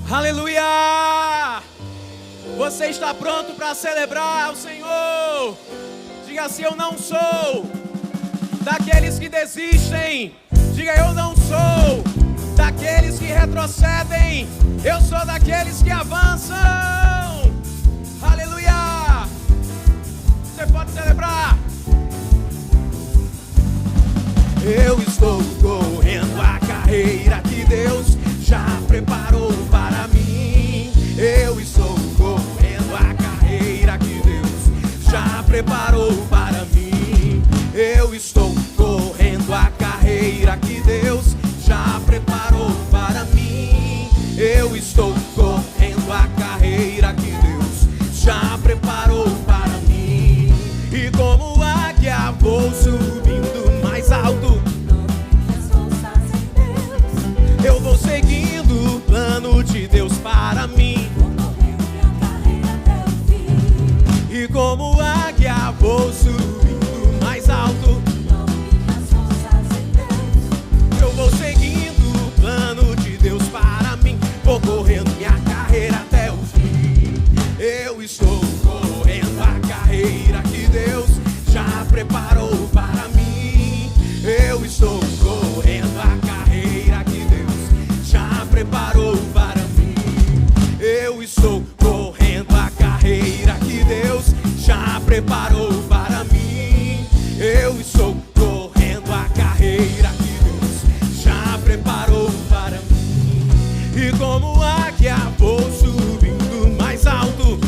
Aleluia! Você está pronto para celebrar o Senhor? Diga assim: eu não sou daqueles que desistem. Diga: eu não sou daqueles que retrocedem. Eu sou daqueles que avançam. Aleluia! Você pode celebrar. Eu estou correndo a carreira que Deus já preparou para mim. Eu estou correndo a carreira que Deus já preparou para mim. Eu estou correndo a carreira que Deus já preparou para mim. Eu estou correndo a carreira que Deus já preparou para mim. E como águia vou subindo mais alto. Eu vou seguindo o plano de Deus para mim. E como águia vou subindo mais alto. Eu vou seguindo o plano de Deus para mim. Vou correndo minha carreira até o fim. Eu estou correndo a carreira que Deus já preparou para mim. Eu estou correndo a carreira que Deus já preparou para mim. Eu estou correndo a carreira que Deus já preparou para mim. Eu estou correndo a carreira que Deus já preparou para mim. E como águia vou subindo mais alto.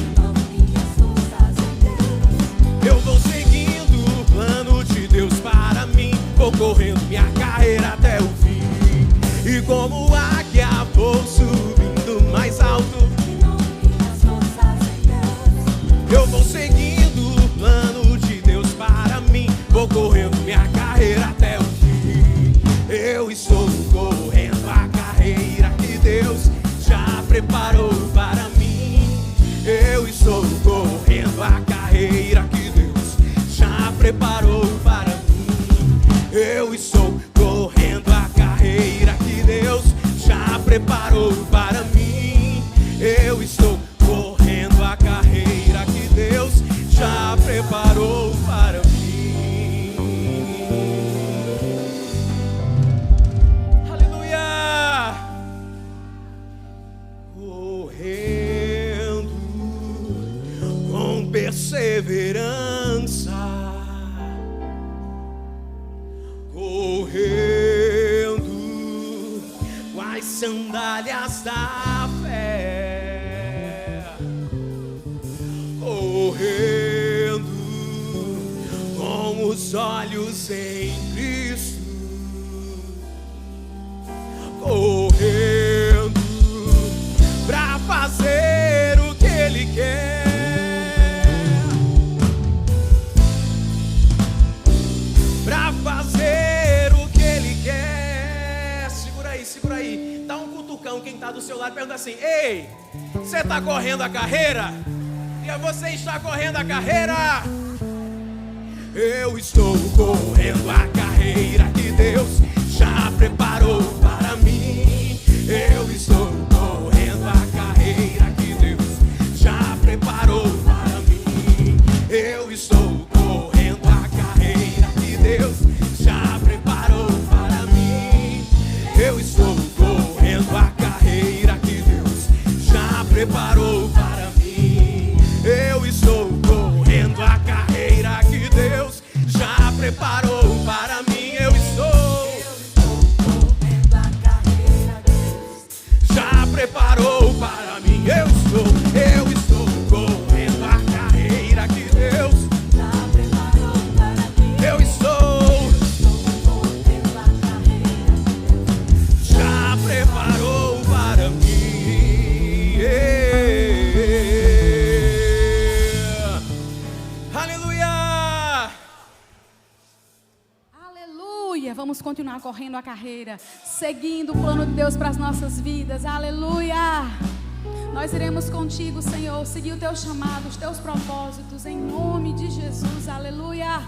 Eu vou seguindo o plano de Deus para mim. Vou correndo minha carreira até o fim. E como águia vou subindo mais alto. Eu vou seguindo o plano de Deus para mim. Vou correndo minha carreira até o fim. Eu estou correndo a carreira que Deus já preparou para mim. Eu estou correndo a carreira que Deus já preparou para mim. Eu estou correndo a carreira que Deus já preparou para mim. Eu estou correndo a carreira que Deus já preparou para mim. Aleluia! Correndo com perseverança, correndo com as sandálias da fé, correndo com os olhos em Cristo, correndo pra fazer o que Ele quer, pra fazer o que Ele quer. Segura aí, dá um cutucão quem tá do seu lado, pergunta assim: ei, você tá correndo a carreira? E você está correndo a carreira? Eu estou correndo a carreira que Deus já preparou para mim. Eu estou correndo a carreira que Deus já preparou para mim. Eu estou correndo a carreira que Deus já preparou para mim. Eu estou correndo a carreira que Deus já preparou para mim. Eu estou correndo a carreira que Deus já preparou para mim. Eu estou correndo a carreira que Deus já preparou para mim. Eu estou correndo a carreira que Deus já preparou para mim. Eu estou correndo a carreira que Deus já preparou para mim. Vamos continuar correndo a carreira, seguindo o plano de Deus para as nossas vidas. Aleluia! Nós iremos contigo, Senhor, seguir o teu chamado, os teus propósitos, em nome de Jesus. Aleluia!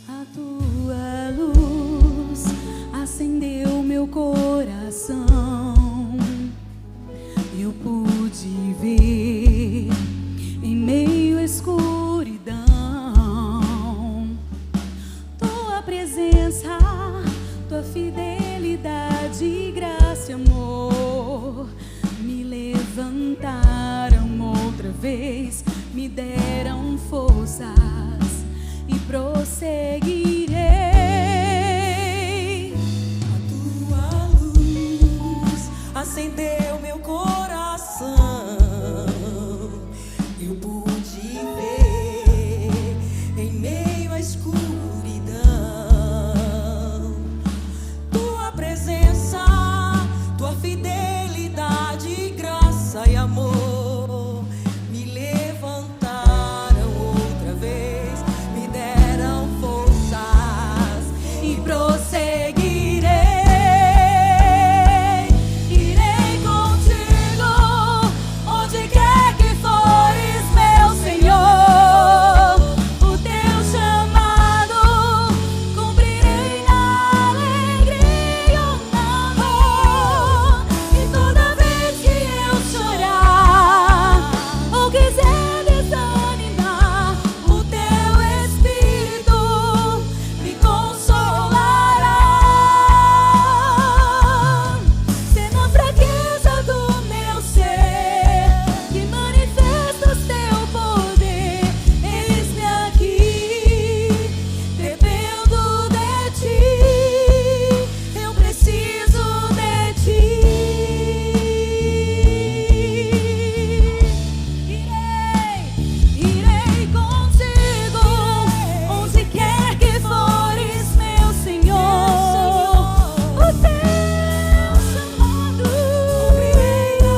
A tua luz acendeu meu coração. vez me deram forças e prosseguirei. A tua luz acendeu meu coração. Eu pude ver em meio à escuridão tua presença, tua fidelidade, graça e amor me levantaram outra vez, me deram forças e prosseguirei. Irei contigo onde quer que fores, meu Senhor. O teu chamado cumprirei na alegria ou na dor. E toda vez que eu chorar ou quiser desanimar, o teu Espírito me consolará. Se na fraqueza do meu ser que manifestas teu poder, eis-me aqui, dependo de ti, eu preciso de ti. Irei contigo onde quer que fores, meu Senhor. O teu chamado cumprirei na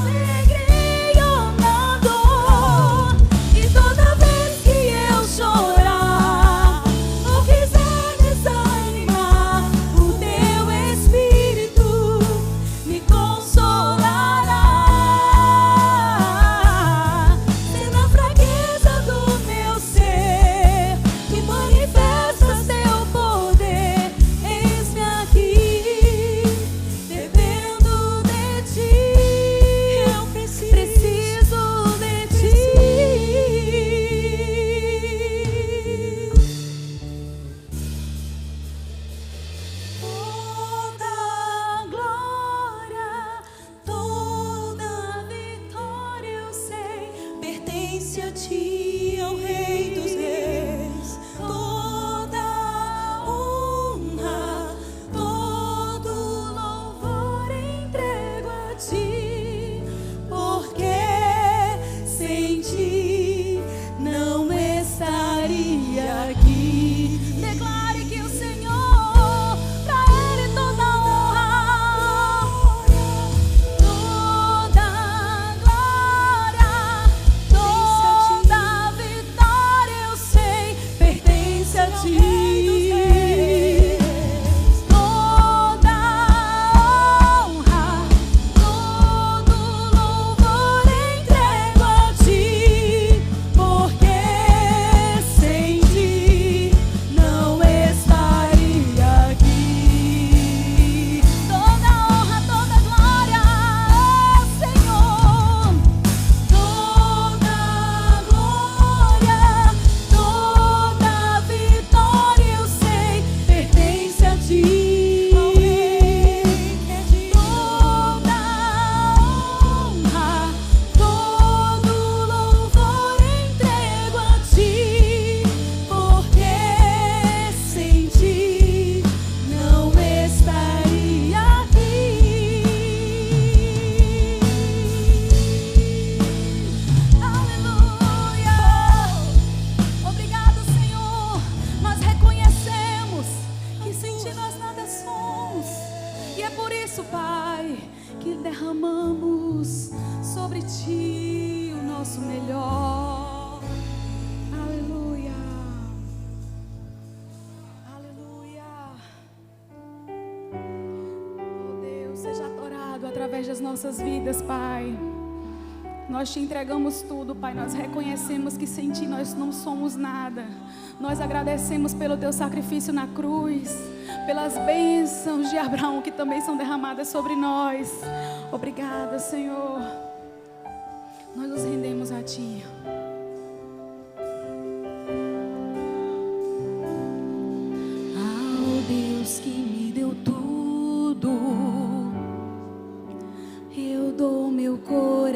alegria ou na dor. E toda vez que eu chorar ou quiser desanimar, o teu Espírito me consolará. Se na fraqueza do meu ser que manifestas teu poder, eis-me aqui, dependo de ti, eu preciso de ti. Toda glória, toda vitória, eu sei, pertence a ti, ao Rei dos Reis. Toda honra, todo louvor entrego a ti, porque sem ti não estaria aqui. Declare que o Senhor, pra Ele toda honra, toda glória, toda vitória, eu sei, pertence a ti. Toda honra, todo louvor entrego a ti, porque sem ti não estaria aqui. Toda honra, toda glória, Senhor. Toda glória, toda vitória, eu sei, pertence a ti. Toda honra, todo louvor entrego a ti, porque sem ti não estaria aqui. Aleluia! Obrigado, Senhor. Nós reconhecemos que sem ti nós nada somos. E é por isso, Pai, que derramamos sobre ti o nosso melhor. Aleluia! Aleluia! Oh Deus, seja adorado através das nossas vidas, Pai. Nós te entregamos tudo, Pai. Nós reconhecemos que sem ti nós não somos nada. Nós agradecemos pelo teu sacrifício na cruz, pelas bênçãos de Abraão que também são derramadas sobre nós. Obrigada, Senhor. Nós nos rendemos a ti. Ao Deus que me deu tudo, eu dou meu coração.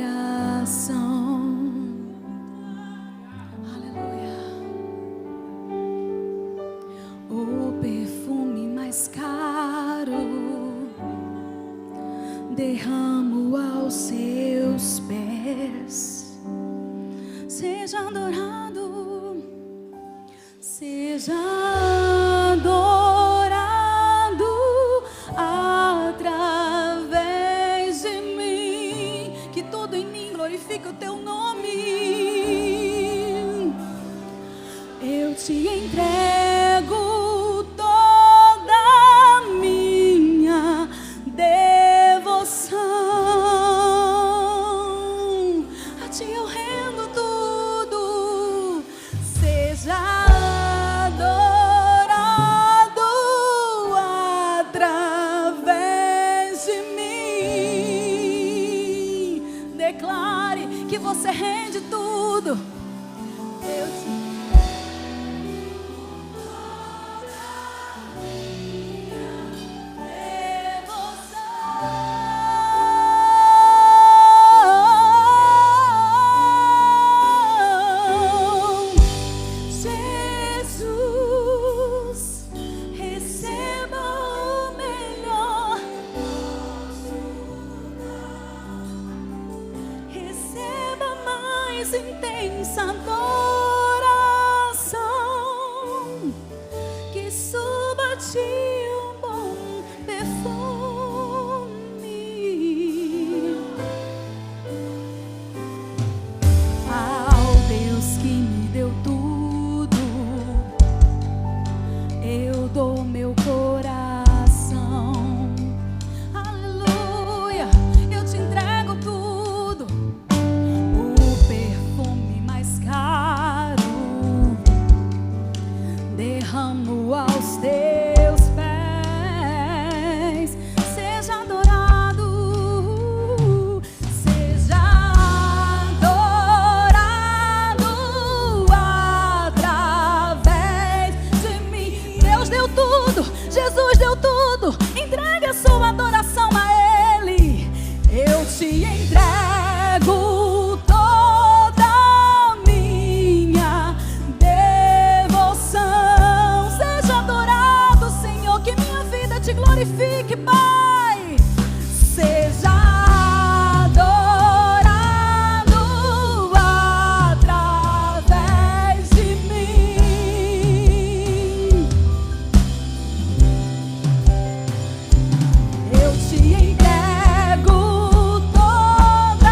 derramo aos seus pés. Seja adorado, seja adorado através de mim, que tudo em mim glorifique o teu nome. Eu te entrego toda a minha devoção, a ti eu rendo tudo. Seja adorado através de mim. Declare que você rende tudo. Eu te intensa adoração, que suba a ti um bom perfume ao Deus que me deu tudo. Eu dou meu coração, aleluia, eu te entrego tudo. Derramo aos teus pés. Seja adorado, seja adorado através de mim. Deus deu tudo, Jesus deu tudo. Entregue a sua adoração a Ele. Eu te entrego toda a minha devoção. Seja adorado, Senhor, que minha vida te glorifique, Pai. Seja adorado através de mim. Eu te entrego toda a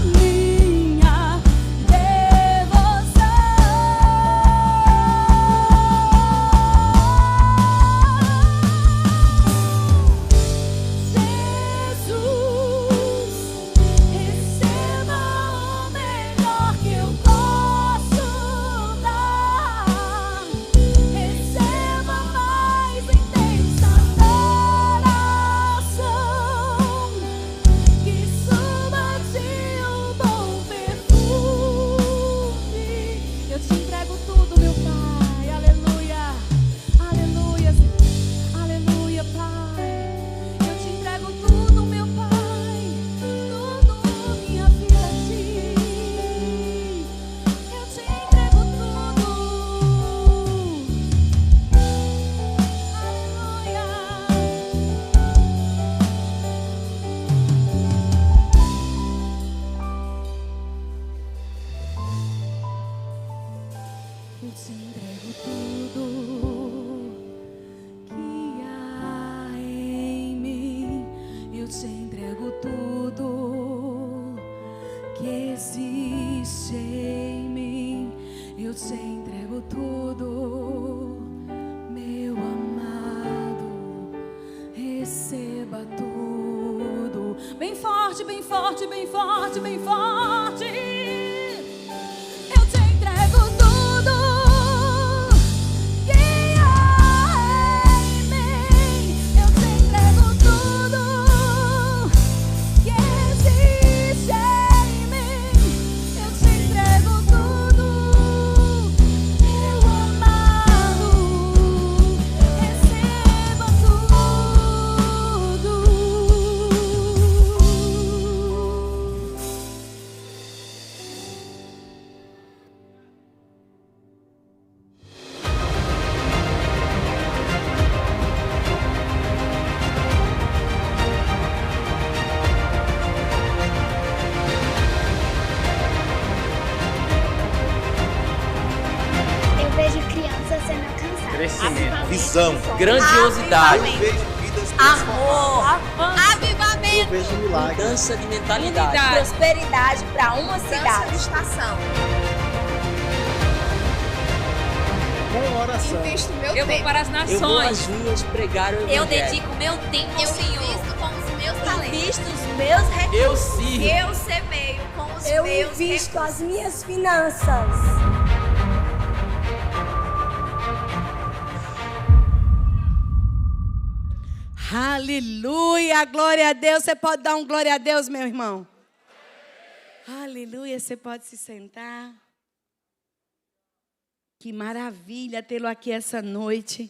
minha devoção. Jesus, receba o melhor que eu posso dar. Receba mais intensa adoração, que suba a ti um bom perfume. Eu te entrego tudo, meu Pai. Aleluia, aleluia, aleluia, Pai. Eu te entrego tudo, meu Pai. Tudo, minha vida a ti. Eu te entrego tudo. Aleluia. Eu te entrego tudo que há em mim. Eu te entrego tudo que existe em mim. Eu te entrego tudo, meu amado. Receba tudo. Bem forte, bem forte, bem forte, bem forte. Eu te entrego tudo que há em mim. Eu te entrego tudo que existe em mim. Eu te entrego tudo, meu amado. Receba tudo. visão, grandiosidade, eu vejo vidas amor, eu avivamento, vejo milagres. mudança de mentalidade. prosperidade para uma cidade. Estação. Com oração, Invisto meu Eu vou tempo. para as Eu vou às nações. ruas pregar o Eu evangelho. dedico meu tempo ao Senhor. Invisto com os meus talentos. Invisto os meus recursos. Eu sirvo. Eu semeio com os Eu meus invisto recursos. as minhas finanças. Aleluia, glória a Deus. Você pode dar um glória a Deus, meu irmão? Aleluia, você pode se sentar. Que maravilha tê-lo aqui essa noite.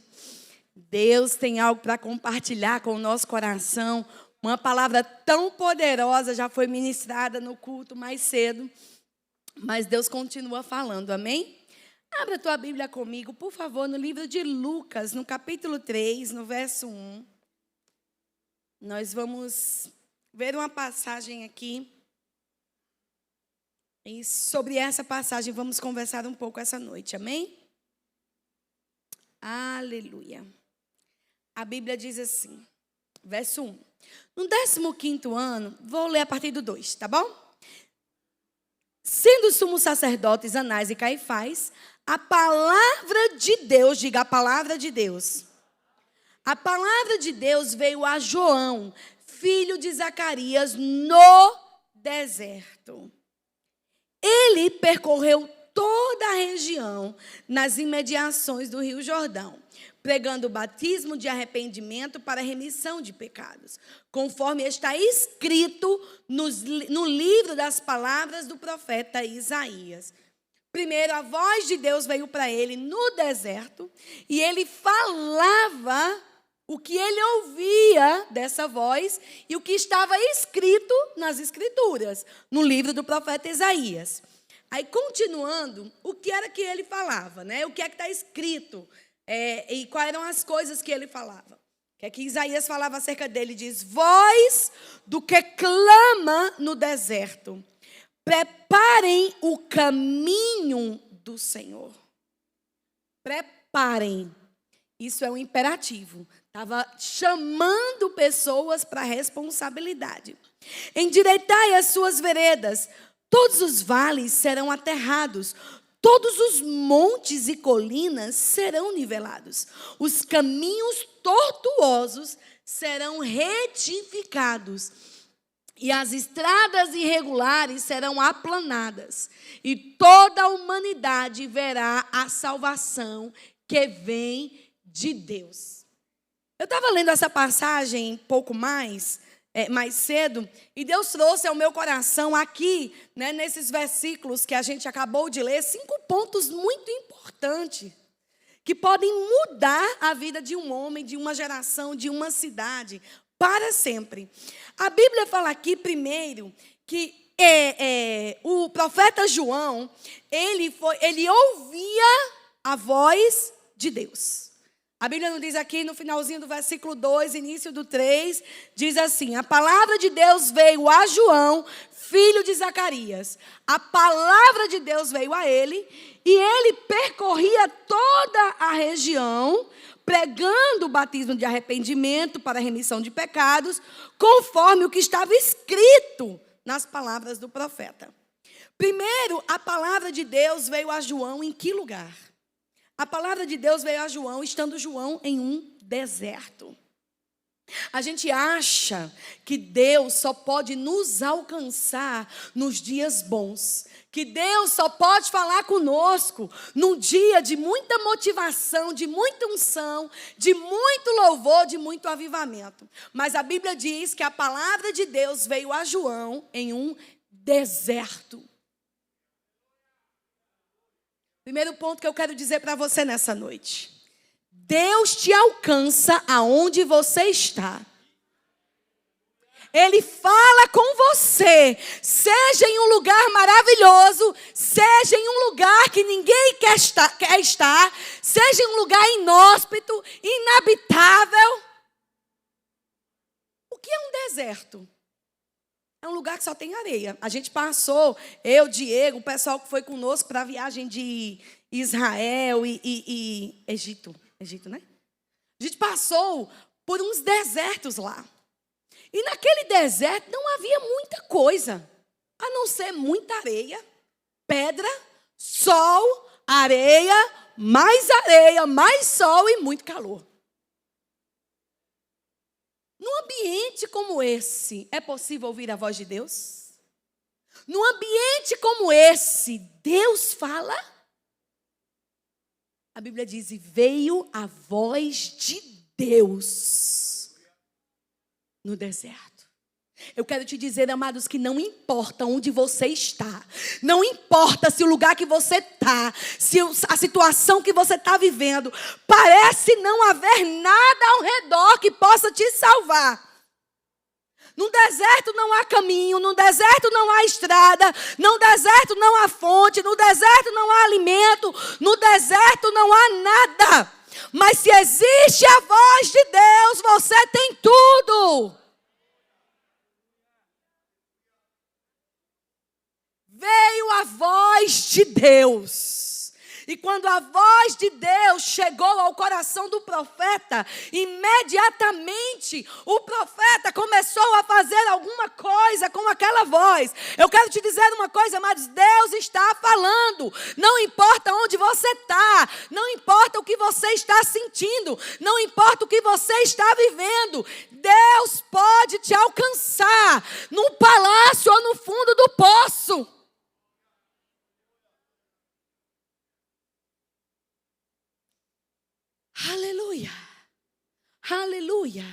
Deus tem algo para compartilhar com o nosso coração. Uma palavra tão poderosa já foi ministrada no culto mais cedo. Mas Deus continua falando, amém? Abra a tua Bíblia comigo, por favor, no livro de Lucas, no capítulo 3, no verso 1. Nós vamos ver uma passagem aqui. E sobre essa passagem vamos conversar um pouco essa noite, amém? Aleluia. A Bíblia diz assim, verso 1. No 15º ano, vou ler a partir do 2, tá bom? Sendo sumos sacerdotes Anás e Caifás, a palavra de Deus, diga a palavra de Deus. A palavra de Deus veio a João, filho de Zacarias, no deserto. Ele percorreu toda a região, nas imediações do Rio Jordão, pregando o batismo de arrependimento para remissão de pecados, conforme está escrito no livro das palavras do profeta Isaías. Primeiro, a voz de Deus veio para ele no deserto, e ele falava o que ele ouvia dessa voz e o que estava escrito nas Escrituras, no livro do profeta Isaías. Aí, continuando, o que era que ele falava, né? O que é que está escrito e quais eram as coisas que ele falava. O que é que Isaías falava acerca dele? Diz, voz do que clama no deserto, preparem o caminho do Senhor. Preparem. Isso é um imperativo. Estava chamando pessoas para a responsabilidade. Endireitai as suas veredas, todos os vales serão aterrados, todos os montes e colinas serão nivelados, os caminhos tortuosos serão retificados, e as estradas irregulares serão aplanadas, e toda a humanidade verá a salvação que vem de Deus. Eu estava lendo essa passagem pouco mais cedo, e Deus trouxe ao meu coração aqui, né, nesses versículos que a gente acabou de ler, 5 pontos muito importantes, que podem mudar a vida de um homem, de uma geração, de uma cidade, para sempre. A Bíblia fala aqui, primeiro, que o profeta João, ele ouvia a voz de Deus. A Bíblia não diz aqui no finalzinho do versículo 2, início do 3, diz assim, a palavra de Deus veio a João, filho de Zacarias. A palavra de Deus veio a ele, e ele percorria toda a região, pregando o batismo de arrependimento para a remissão de pecados, conforme o que estava escrito nas palavras do profeta. Primeiro, a palavra de Deus veio a João em que lugar? A palavra de Deus veio a João, estando João em um deserto. A gente acha que Deus só pode nos alcançar nos dias bons, que Deus só pode falar conosco num dia de muita motivação, de muita unção, de muito louvor, de muito avivamento. Mas a Bíblia diz que a palavra de Deus veio a João em um deserto. Primeiro ponto que eu quero dizer para você nessa noite. Deus te alcança aonde você está. Ele fala com você, seja em um lugar maravilhoso, seja em um lugar que ninguém quer estar, seja em um lugar inóspito, inabitável. O que é um deserto? É um lugar que só tem areia. A gente passou, eu, Diego, o pessoal que foi conosco para a viagem de Israel e Egito. Egito, né? A gente passou por uns desertos lá. E naquele deserto não havia muita coisa, a não ser muita areia, pedra, sol, areia, mais sol e muito calor. Num ambiente como esse, é possível ouvir a voz de Deus? Num ambiente como esse, Deus fala? A Bíblia diz, e veio a voz de Deus no deserto. Eu quero te dizer, amados, que não importa onde você está, não importa se o lugar que você está, se a situação que você está vivendo, parece não haver nada ao redor que possa te salvar. No deserto não há caminho, no deserto não há estrada, no deserto não há fonte, no deserto não há alimento, no deserto não há nada. Mas se existe a voz de Deus, você tem tudo. Veio a voz de Deus. E quando a voz de Deus chegou ao coração do profeta, imediatamente o profeta começou a fazer alguma coisa com aquela voz. Eu quero te dizer uma coisa, amados, Deus está falando. Não importa onde você está, não importa o que você está sentindo, não importa o que você está vivendo, Deus pode te alcançar no palácio ou no fundo do poço. Aleluia, aleluia.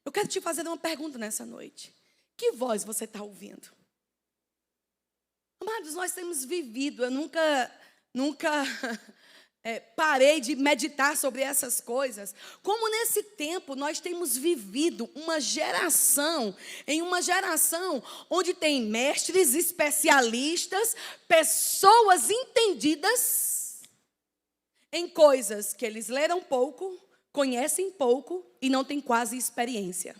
Eu quero te fazer uma pergunta nessa noite. Que voz você está ouvindo? Amados, nós temos vivido, eu nunca parei de meditar sobre essas coisas. Como nesse tempo nós temos vivido em uma geração onde tem mestres, especialistas, pessoas entendidas em coisas que eles leram pouco, conhecem pouco e não têm quase experiência.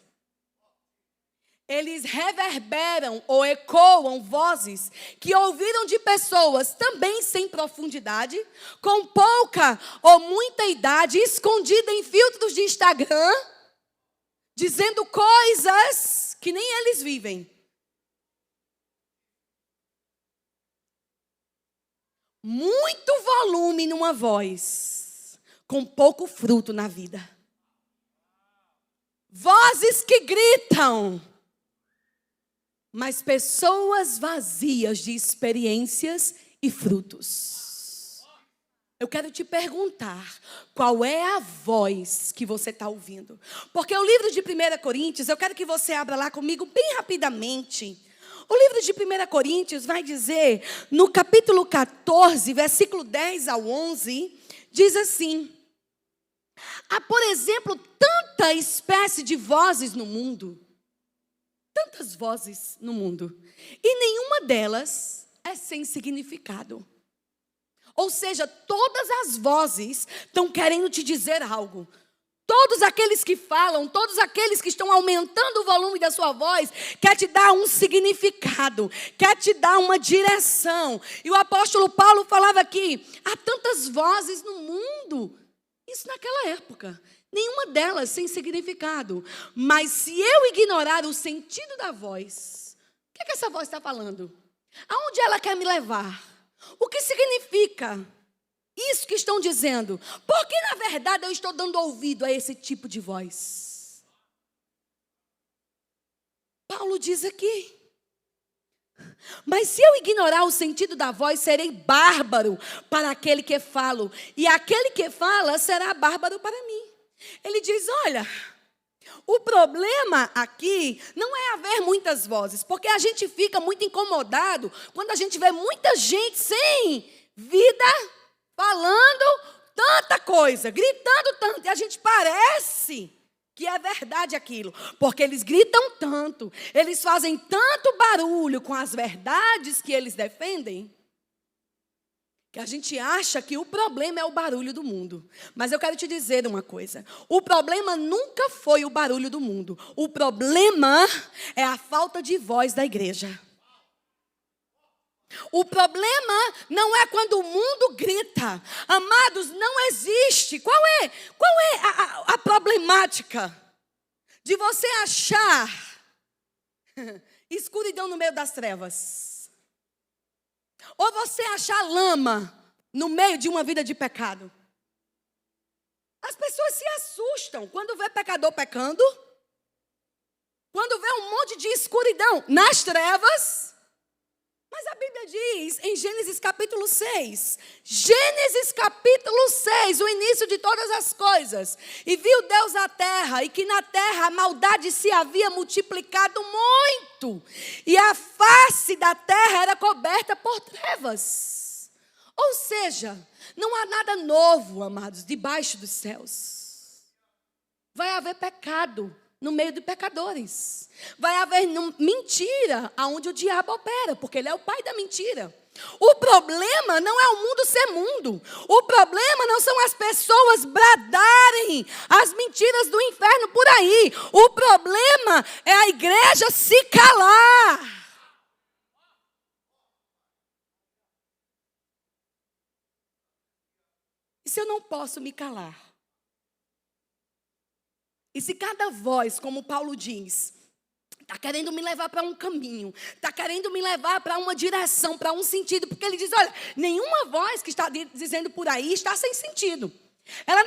Eles reverberam ou ecoam vozes que ouviram de pessoas também sem profundidade, com pouca ou muita idade, escondida em filtros de Instagram, dizendo coisas que nem eles vivem. Muito volume numa voz, com pouco fruto na vida. Vozes que gritam, mas pessoas vazias de experiências e frutos. Eu quero te perguntar, qual é a voz que você está ouvindo? Porque o livro de 1 Coríntios, eu quero que você abra lá comigo bem rapidamente. O livro de 1 Coríntios vai dizer, no capítulo 14, versículo 10 ao 11, diz assim: há, por exemplo, tanta espécie de vozes no mundo, tantas vozes no mundo, e nenhuma delas é sem significado. Ou seja, todas as vozes estão querendo te dizer algo. Todos aqueles que falam, todos aqueles que estão aumentando o volume da sua voz, quer te dar um significado, quer te dar uma direção. E o apóstolo Paulo falava aqui, há tantas vozes no mundo. Isso naquela época, nenhuma delas sem significado. Mas se eu ignorar o sentido da voz, o que é que essa voz está falando? Aonde ela quer me levar? O que significa isso que estão dizendo? Porque, na verdade, eu estou dando ouvido a esse tipo de voz. Paulo diz aqui. Mas se eu ignorar o sentido da voz, serei bárbaro para aquele que falo. E aquele que fala será bárbaro para mim. Ele diz, olha, o problema aqui não é haver muitas vozes. Porque a gente fica muito incomodado quando a gente vê muita gente sem vida, falando tanta coisa, gritando tanto, e a gente parece que é verdade aquilo, porque eles gritam tanto, eles fazem tanto barulho com as verdades que eles defendem, que a gente acha que o problema é o barulho do mundo. Mas eu quero te dizer uma coisa, o problema nunca foi o barulho do mundo, o problema é a falta de voz da igreja. O problema não é quando o mundo grita. Amados, não existe. Qual é a problemática de você achar escuridão no meio das trevas? Ou você achar lama no meio de uma vida de pecado? As pessoas se assustam quando vê pecador pecando, quando vê um monte de escuridão nas trevas. Mas a Bíblia diz em Gênesis capítulo 6, o início de todas as coisas. E viu Deus a terra, e que na terra a maldade se havia multiplicado muito, e a face da terra era coberta por trevas. Ou seja, não há nada novo, amados, debaixo dos céus. Vai haver pecado no meio de pecadores. Vai haver mentira aonde o diabo opera, porque ele é o pai da mentira. O problema não é o mundo ser mundo. O problema não são as pessoas bradarem as mentiras do inferno por aí. O problema é a igreja se calar. E se eu não posso me calar? E se cada voz, como Paulo diz, está querendo me levar para um caminho, está querendo me levar para uma direção, para um sentido, porque ele diz, olha, nenhuma voz que está dizendo por aí está sem sentido. Ela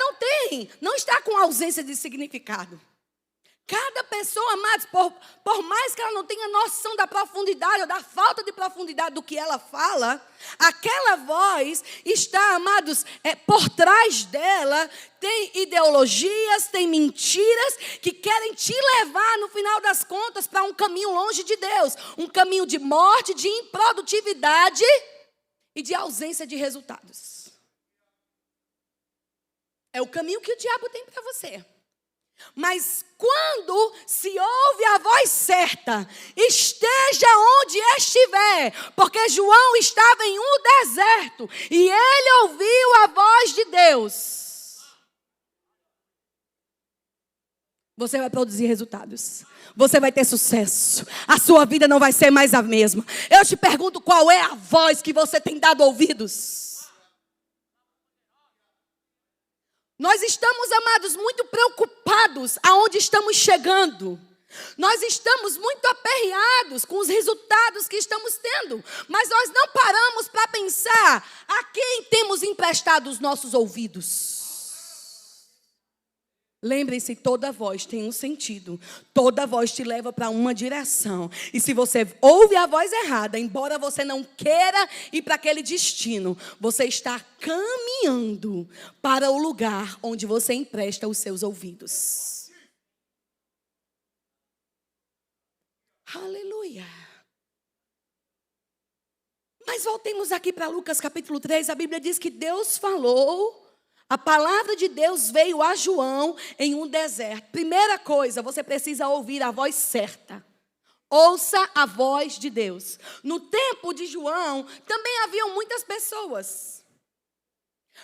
não está com ausência de significado. Cada pessoa, amados, por mais que ela não tenha noção da profundidade ou da falta de profundidade do que ela fala, aquela voz está, amados, por trás dela, tem ideologias, tem mentiras que querem te levar, no final das contas, para um caminho longe de Deus. Um caminho de morte, de improdutividade e de ausência de resultados. É o caminho que o diabo tem para você. Mas quando se ouve a voz certa, esteja onde estiver, porque João estava em um deserto e ele ouviu a voz de Deus. Você vai produzir resultados. Você vai ter sucesso. A sua vida não vai ser mais a mesma. Eu te pergunto, qual é a voz que você tem dado ouvidos? Nós estamos, amados, muito preocupados aonde estamos chegando. Nós estamos muito aperreados com os resultados que estamos tendo. Mas nós não paramos para pensar a quem temos emprestado os nossos ouvidos. Lembrem-se, toda voz tem um sentido. Toda voz te leva para uma direção. E se você ouve a voz errada, embora você não queira ir para aquele destino, você está caminhando para o lugar onde você empresta os seus ouvidos. Aleluia. Mas voltemos aqui para Lucas capítulo 3. A Bíblia diz que Deus falou. A palavra de Deus veio a João em um deserto. Primeira coisa, você precisa ouvir a voz certa. Ouça a voz de Deus. No tempo de João, também haviam muitas pessoas.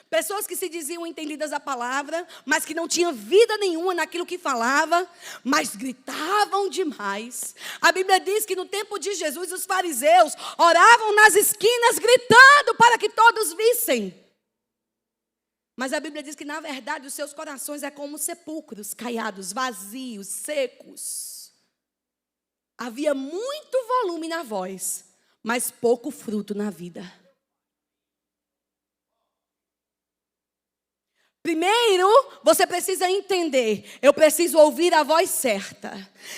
Pessoas que se diziam entendidas da palavra, mas que não tinham vida nenhuma naquilo que falava, mas gritavam demais. A Bíblia diz que no tempo de Jesus, os fariseus oravam nas esquinas gritando para que todos vissem. Mas a Bíblia diz que, na verdade, os seus corações é como sepulcros caiados, vazios, secos. Havia muito volume na voz, mas pouco fruto na vida. Primeiro, você precisa entender, eu preciso ouvir a voz certa.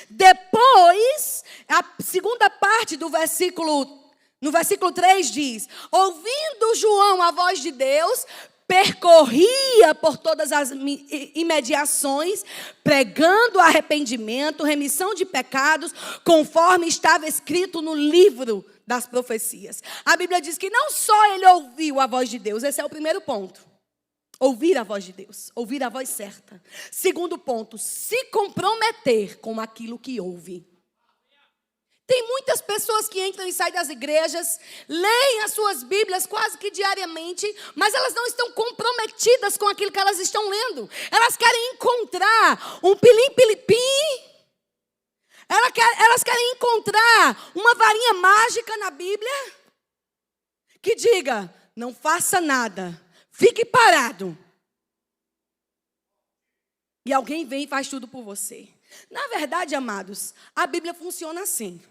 Depois, a segunda parte do versículo, no versículo 3 diz, ouvindo João a voz de Deus, percorria por todas as imediações, pregando arrependimento, remissão de pecados, conforme estava escrito no livro das profecias. A Bíblia diz que não só ele ouviu a voz de Deus, esse é o primeiro ponto. Ouvir a voz de Deus, ouvir a voz certa. Segundo ponto, se comprometer com aquilo que ouve. Tem muitas pessoas que entram e saem das igrejas, leem as suas Bíblias quase que diariamente, mas elas não estão comprometidas com aquilo que elas estão lendo. Elas querem encontrar um pilim-pilipim. Elas querem encontrar uma varinha mágica na Bíblia. que diga: não faça nada, fique parado. E alguém vem e faz tudo por você. Na verdade, amados, a Bíblia funciona assim.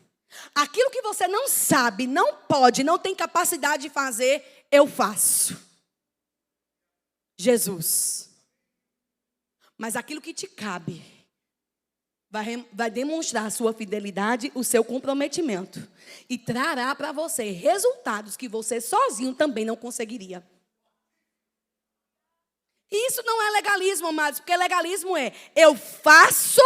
Aquilo que você não sabe, não pode, não tem capacidade de fazer, eu faço. Jesus. Mas aquilo que te cabe vai demonstrar a sua fidelidade, o seu comprometimento. E trará para você resultados que você sozinho também não conseguiria. E isso não é legalismo, amados, porque legalismo é: eu faço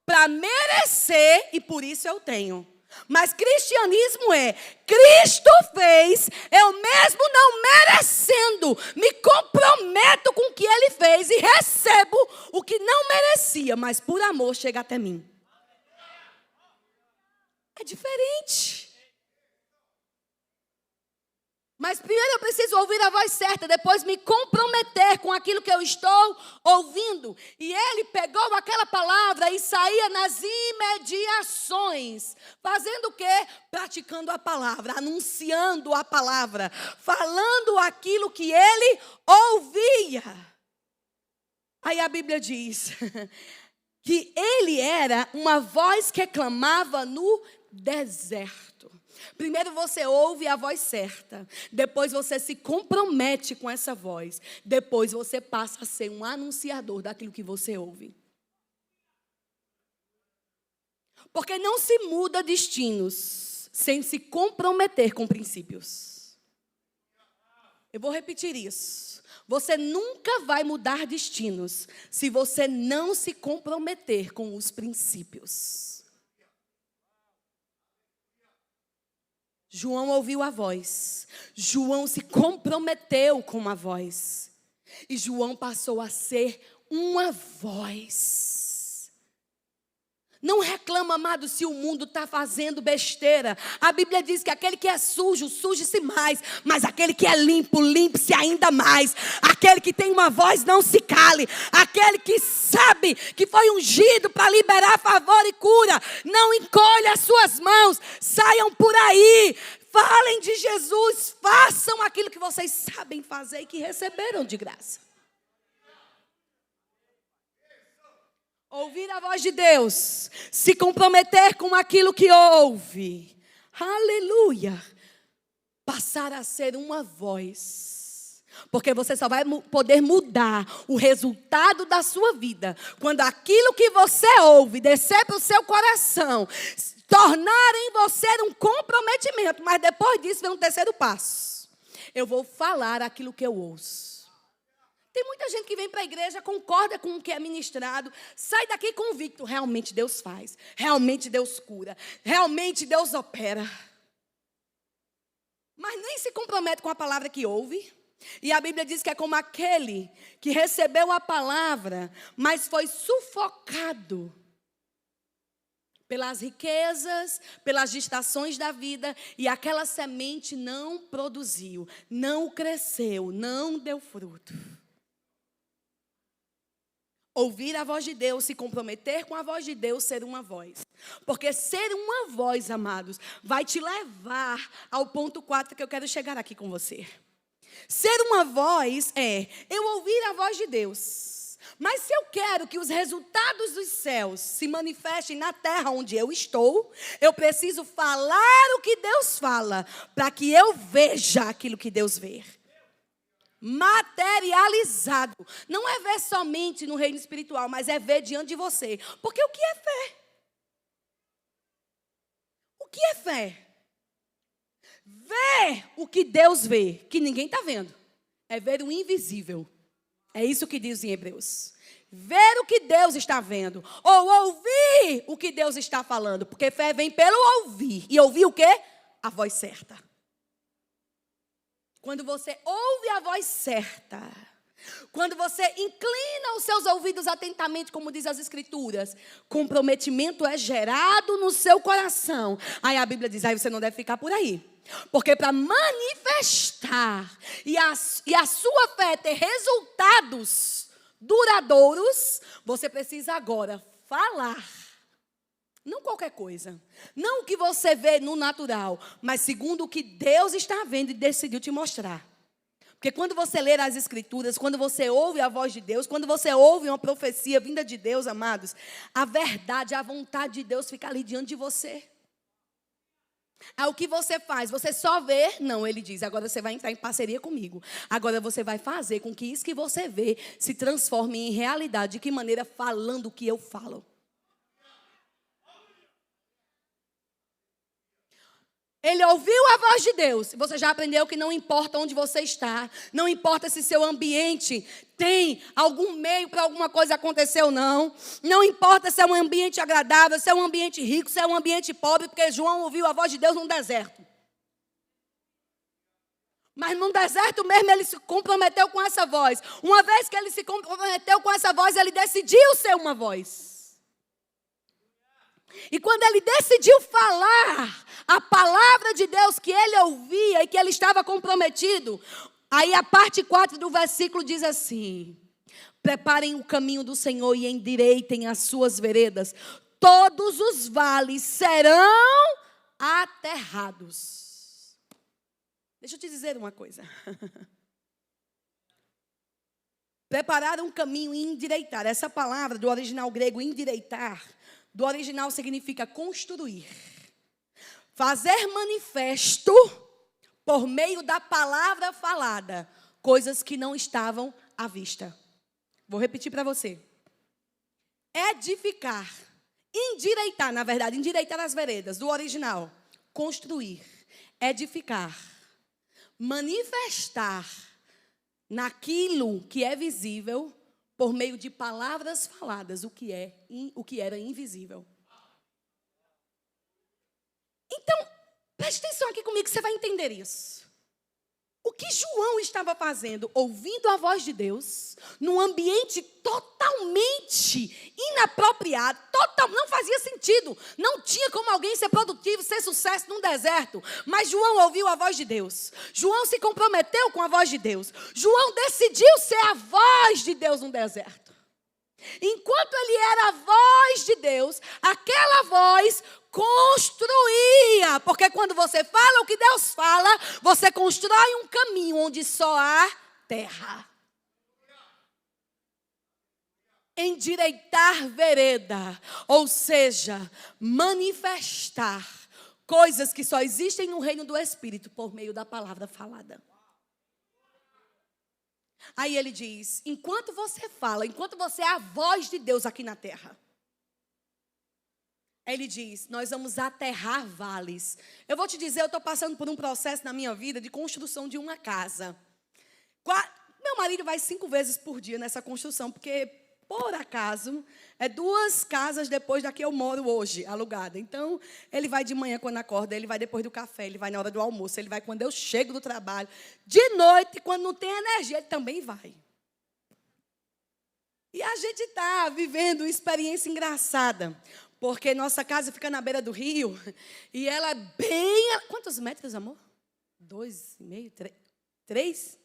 para merecer e por isso eu tenho. Mas cristianismo é: Cristo fez, eu mesmo não merecendo, me comprometo com o que Ele fez e recebo o que não merecia, mas por amor chega até mim. É diferente. Mas primeiro eu preciso ouvir a voz certa, depois me comprometer com aquilo que eu estou ouvindo. E ele pegou aquela palavra e saía nas imediações. Fazendo o quê? Praticando a palavra, anunciando a palavra, falando aquilo que ele ouvia. Aí a Bíblia diz que ele era uma voz que clamava no deserto. Primeiro você ouve a voz certa, depois você se compromete com essa voz, depois você passa a ser um anunciador daquilo que você ouve. Porque não se muda destinos sem se comprometer com princípios. Eu vou repetir isso. Você nunca vai mudar destinos se você não se comprometer com os princípios. João ouviu a voz. João se comprometeu com a voz. E João passou a ser uma voz. Não reclama, amado, se o mundo está fazendo besteira. A Bíblia diz que aquele que é sujo, suje-se mais. Mas aquele que é limpo, limpe-se ainda mais. Aquele que tem uma voz, não se cale. Aquele que sabe que foi ungido para liberar favor e cura, não encolha as suas mãos. Saiam por aí. Falem de Jesus. Façam aquilo que vocês sabem fazer e que receberam de graça. Ouvir a voz de Deus, se comprometer com aquilo que ouve, aleluia, passar a ser uma voz, porque você só vai poder mudar o resultado da sua vida, quando aquilo que você ouve descer para o seu coração, tornar em você um comprometimento, mas depois disso vem um terceiro passo, eu vou falar aquilo que eu ouço. Tem muita gente que vem para a igreja, concorda com o que é ministrado, sai daqui convicto, realmente Deus faz, realmente Deus cura, realmente Deus opera. Mas nem se compromete com a palavra que ouve. E a Bíblia diz que é como aquele que recebeu a palavra, mas foi sufocado pelas riquezas, pelas distrações da vida, e aquela semente não produziu, não cresceu, não deu fruto. Ouvir a voz de Deus, se comprometer com a voz de Deus, ser uma voz. Porque ser uma voz, amados, vai te levar ao ponto 4 que eu quero chegar aqui com você. Ser uma voz é eu ouvir a voz de Deus. Mas se eu quero que os resultados dos céus se manifestem na terra onde eu estou, eu preciso falar o que Deus fala, para que eu veja aquilo que Deus vê. Materializado. Não é ver somente no reino espiritual, mas é ver diante de você. Porque o que é fé? O que é fé? Ver o que Deus vê, que ninguém está vendo. É ver o invisível. É isso que diz em Hebreus. Ver o que Deus está vendo. Ou ouvir o que Deus está falando. Porque fé vem pelo ouvir. E ouvir o quê? A voz certa. Quando você ouve a voz certa, quando você inclina os seus ouvidos atentamente, como diz as Escrituras, comprometimento é gerado no seu coração. Aí a Bíblia diz, aí você não deve ficar por aí. Porque para manifestar e a sua fé ter resultados duradouros, você precisa agora falar. Não qualquer coisa. Não o que você vê no natural, mas segundo o que Deus está vendo e decidiu te mostrar. Porque quando você lê as Escrituras, quando você ouve a voz de Deus, quando você ouve uma profecia vinda de Deus, amados, a verdade, a vontade de Deus fica ali diante de você. Aí o que você faz? Você só vê? Não, ele diz, agora você vai entrar em parceria comigo. Agora você vai fazer com que isso que você vê se transforme em realidade. De que maneira? Falando o que eu falo. Ele ouviu a voz de Deus. Você já aprendeu que não importa onde você está. Não importa se seu ambiente tem algum meio para alguma coisa acontecer ou não. Não importa se é um ambiente agradável, se é um ambiente rico, se é um ambiente pobre. Porque João ouviu a voz de Deus num deserto. Mas num deserto mesmo ele se comprometeu com essa voz. Uma vez que ele se comprometeu com essa voz, ele decidiu ser uma voz. E quando ele decidiu falar a palavra de Deus que ele ouvia e que ele estava comprometido, aí a parte 4 do versículo diz assim: preparem o caminho do Senhor e endireitem as suas veredas. Todos os vales serão aterrados. Deixa eu te dizer uma coisa. Preparar um caminho e endireitar. Essa palavra do original grego, endireitar, do original significa construir. Fazer manifesto, por meio da palavra falada, coisas que não estavam à vista. Vou repetir para você. Edificar. Endireitar, na verdade, endireitar as veredas, do original. Construir. Edificar. Manifestar naquilo que é visível, por meio de palavras faladas, o que era invisível. Então, preste atenção aqui comigo, que você vai entender isso. O que João estava fazendo, ouvindo a voz de Deus, num ambiente totalmente inapropriado, não fazia sentido. Não tinha como alguém ser produtivo, ser sucesso num deserto. Mas João ouviu a voz de Deus. João se comprometeu com a voz de Deus. João decidiu ser a voz de Deus num deserto. Enquanto ele era a voz de Deus, aquela voz construía. Porque quando você fala o que Deus fala, você constrói um caminho onde só há terra. Endireitar vereda, ou seja, manifestar coisas que só existem no reino do Espírito por meio da palavra falada. Aí ele diz, enquanto você fala, enquanto você é a voz de Deus aqui na terra, ele diz, nós vamos aterrar vales. Eu vou te dizer, eu estou passando por um processo na minha vida de construção de uma casa. Meu marido vai 5 vezes por dia nessa construção, porque, por acaso, é 2 casas depois da que eu moro hoje, alugada. Então, ele vai de manhã quando acorda, ele vai depois do café, ele vai na hora do almoço, ele vai quando eu chego do trabalho. De noite, quando não tem energia, ele também vai. E a gente está vivendo uma experiência engraçada, porque nossa casa fica na beira do rio, e ela é bem... Quantos metros, amor? 2,5, 3?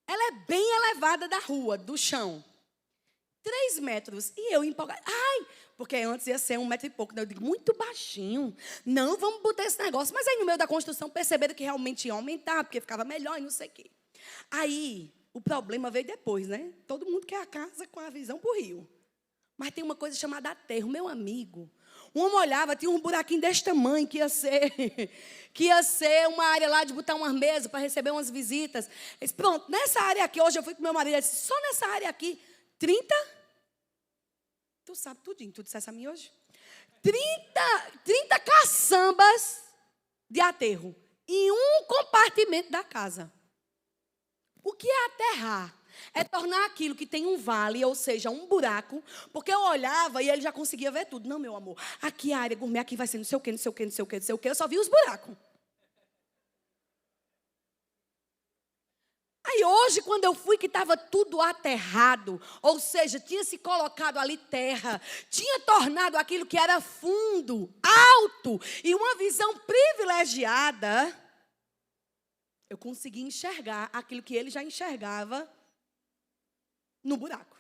Ela é bem elevada da rua, do chão. 3 metros. E eu empolgada. Ai, porque antes ia ser 1 metro e pouco. Eu digo, muito baixinho. Não, vamos botar esse negócio. Mas aí no meio da construção perceberam que realmente ia aumentar, porque ficava melhor e não sei o quê. Aí, o problema veio depois, né? Todo mundo quer a casa com a visão para o rio. Mas tem uma coisa chamada aterro. Meu amigo, um homem olhava, tinha um buraquinho desse tamanho que ia ser uma área lá de botar umas mesas para receber umas visitas. Eu disse, pronto, nessa área aqui, hoje eu fui com meu marido, eu disse, só nessa área aqui, 30? Tu sabe tudinho, tu dissesse a mim hoje? 30 caçambas de aterro em um compartimento da casa. O que é aterrar? É tornar aquilo que tem um vale, ou seja, um buraco, porque eu olhava e ele já conseguia ver tudo. Não, meu amor, aqui a área gourmet, aqui vai ser não sei o quê, não sei o quê, não sei o quê, não sei o quê. Eu só vi os buracos. Aí hoje, quando eu fui, que estava tudo aterrado, ou seja, tinha se colocado ali terra, tinha tornado aquilo que era fundo, alto, e uma visão privilegiada, eu consegui enxergar aquilo que ele já enxergava no buraco.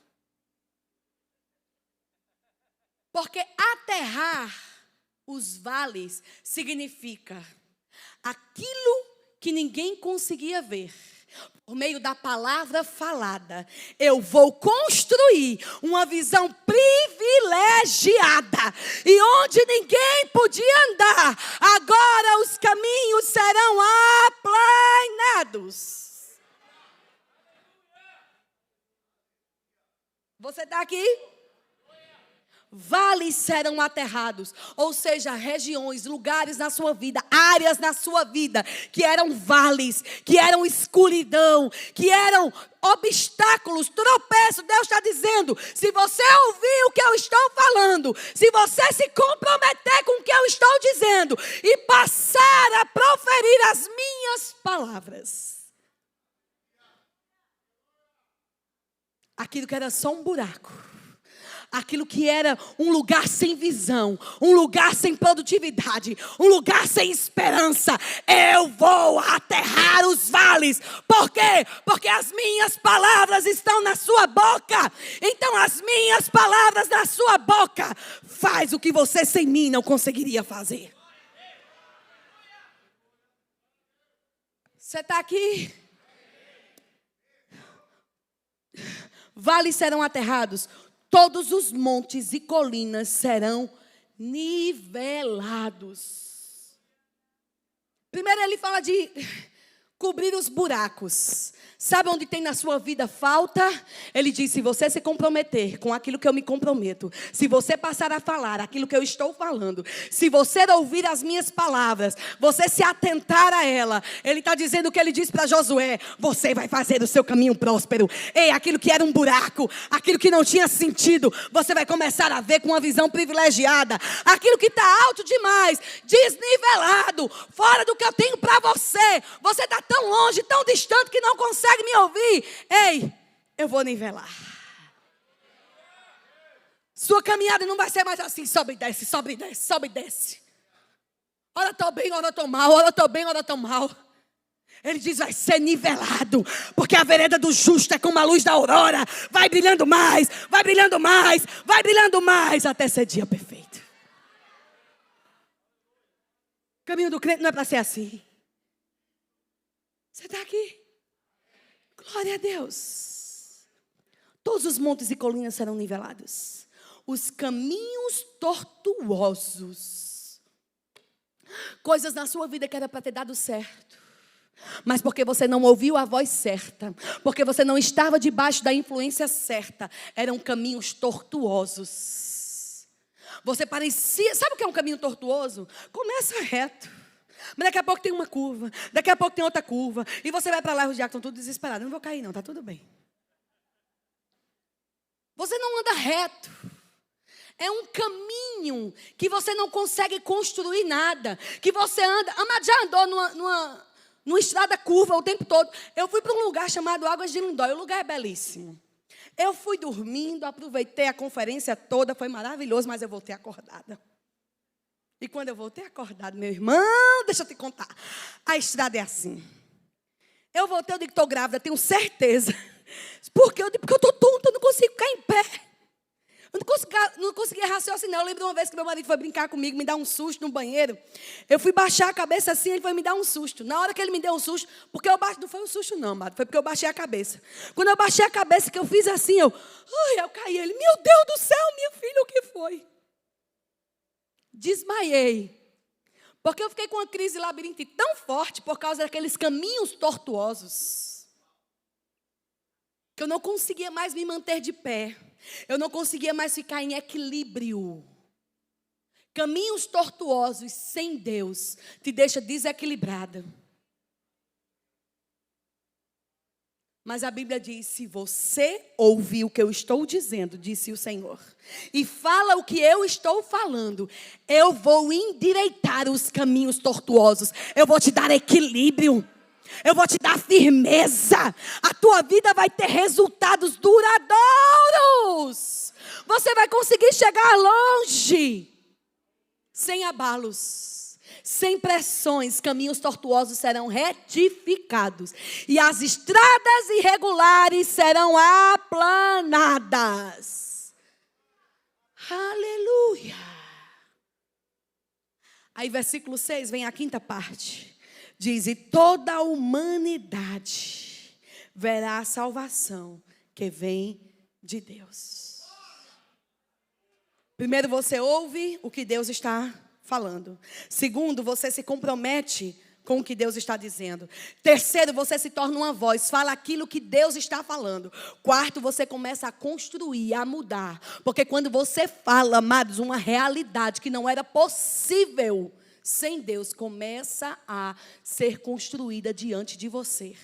Porque aterrar Os vales significa aquilo que ninguém conseguia ver. Por meio da palavra falada, eu vou construir uma visão privilegiada. E onde ninguém podia andar, agora os caminhos serão aplanados. Você está aqui? Vales serão aterrados, ou seja, regiões, lugares na sua vida, áreas na sua vida, que eram vales, que eram escuridão, que eram obstáculos, tropeços. Deus está dizendo, se você ouvir o que eu estou falando, se você se comprometer com o que eu estou dizendo, e passar a proferir as minhas palavras, aquilo que era só um buraco, aquilo que era um lugar sem visão, um lugar sem produtividade, um lugar sem esperança, eu vou aterrar os vales. Por quê? Porque as minhas palavras estão na sua boca. Então as minhas palavras na sua boca faz o que você sem mim não conseguiria fazer. Você está aqui? Vales serão aterrados. Todos os montes e colinas serão nivelados. Primeiro ele fala de cobrir os buracos. Sabe onde tem na sua vida falta? Ele diz, se você se comprometer com aquilo que eu me comprometo, se você passar a falar aquilo que eu estou falando, se você ouvir as minhas palavras, você se atentar a ela, ele está dizendo o que ele diz para Josué, você vai fazer o seu caminho próspero. Ei, aquilo que era um buraco, aquilo que não tinha sentido, você vai começar a ver com uma visão privilegiada. Aquilo que está alto demais, desnivelado, fora do que eu tenho para você. Você está tão longe, tão distante que não consegue me ouvir. Ei, eu vou nivelar. Sua caminhada não vai ser mais assim, sobe e desce, sobe e desce, sobe e desce. Ora estou bem, ora estou mal, ora estou bem, ora estou mal. Ele diz, vai ser nivelado, porque a vereda do justo é como a luz da aurora, vai brilhando mais, vai brilhando mais, vai brilhando mais, até ser dia perfeito. O caminho do crente não é para ser assim. Você está aqui? Glória a Deus. Todos os montes e colinas serão nivelados. Os caminhos tortuosos. Coisas na sua vida que era para ter dado certo, mas porque você não ouviu a voz certa, porque você não estava debaixo da influência certa, eram caminhos tortuosos. Você parecia... Sabe o que é um caminho tortuoso? Começa reto, mas daqui a pouco tem uma curva, daqui a pouco tem outra curva, e você vai para lá e os diáconos estão todos desesperados. Não vou cair não, está tudo bem. Você não anda reto. É um caminho que você não consegue construir nada, que você anda... Amado, já andou numa estrada curva o tempo todo. Eu fui para um lugar chamado Águas de Lindóia, o lugar é belíssimo. Eu fui dormindo, aproveitei a conferência toda, foi maravilhoso, mas eu voltei acordada. E quando eu voltei acordado, meu irmão, deixa eu te contar. A estrada é assim. Eu voltei, eu digo que estou grávida, tenho certeza. Por quê? Eu digo, porque eu estou tonta, eu não consigo ficar em pé. Eu não conseguia raciocinar. Eu lembro de uma vez que meu marido foi brincar comigo, me dar um susto no banheiro. Eu fui baixar a cabeça assim, ele foi me dar um susto. Na hora que ele me deu um susto, porque eu baixei, não foi um susto não, amado, foi porque eu baixei a cabeça. Quando eu baixei a cabeça, que eu fiz assim, eu caí. Ele, meu Deus do céu, minha filha, o que foi? Desmaiei. Porque eu fiquei com uma crise labiríntica tão forte por causa daqueles caminhos tortuosos, que eu não conseguia mais me manter de pé. Eu não conseguia mais ficar em equilíbrio. Caminhos tortuosos sem Deus te deixa desequilibrada. Mas a Bíblia diz, se você ouvir o que eu estou dizendo, disse o Senhor, e fala o que eu estou falando, eu vou endireitar os caminhos tortuosos. Eu vou te dar equilíbrio. Eu vou te dar firmeza. A tua vida vai ter resultados duradouros. Você vai conseguir chegar longe, sem abalos, sem pressões. Caminhos tortuosos serão retificados e as estradas irregulares serão aplanadas. Aleluia. Aí versículo 6, vem a quinta parte. Diz, e toda a humanidade verá a salvação que vem de Deus. Primeiro, você ouve o que Deus está falando. Segundo, você se compromete com o que Deus está dizendo. Terceiro, você se torna uma voz, fala aquilo que Deus está falando. Quarto, você começa a construir, a mudar. Porque quando você fala, amados, uma realidade que não era possível sem Deus, começa a ser construída diante de você.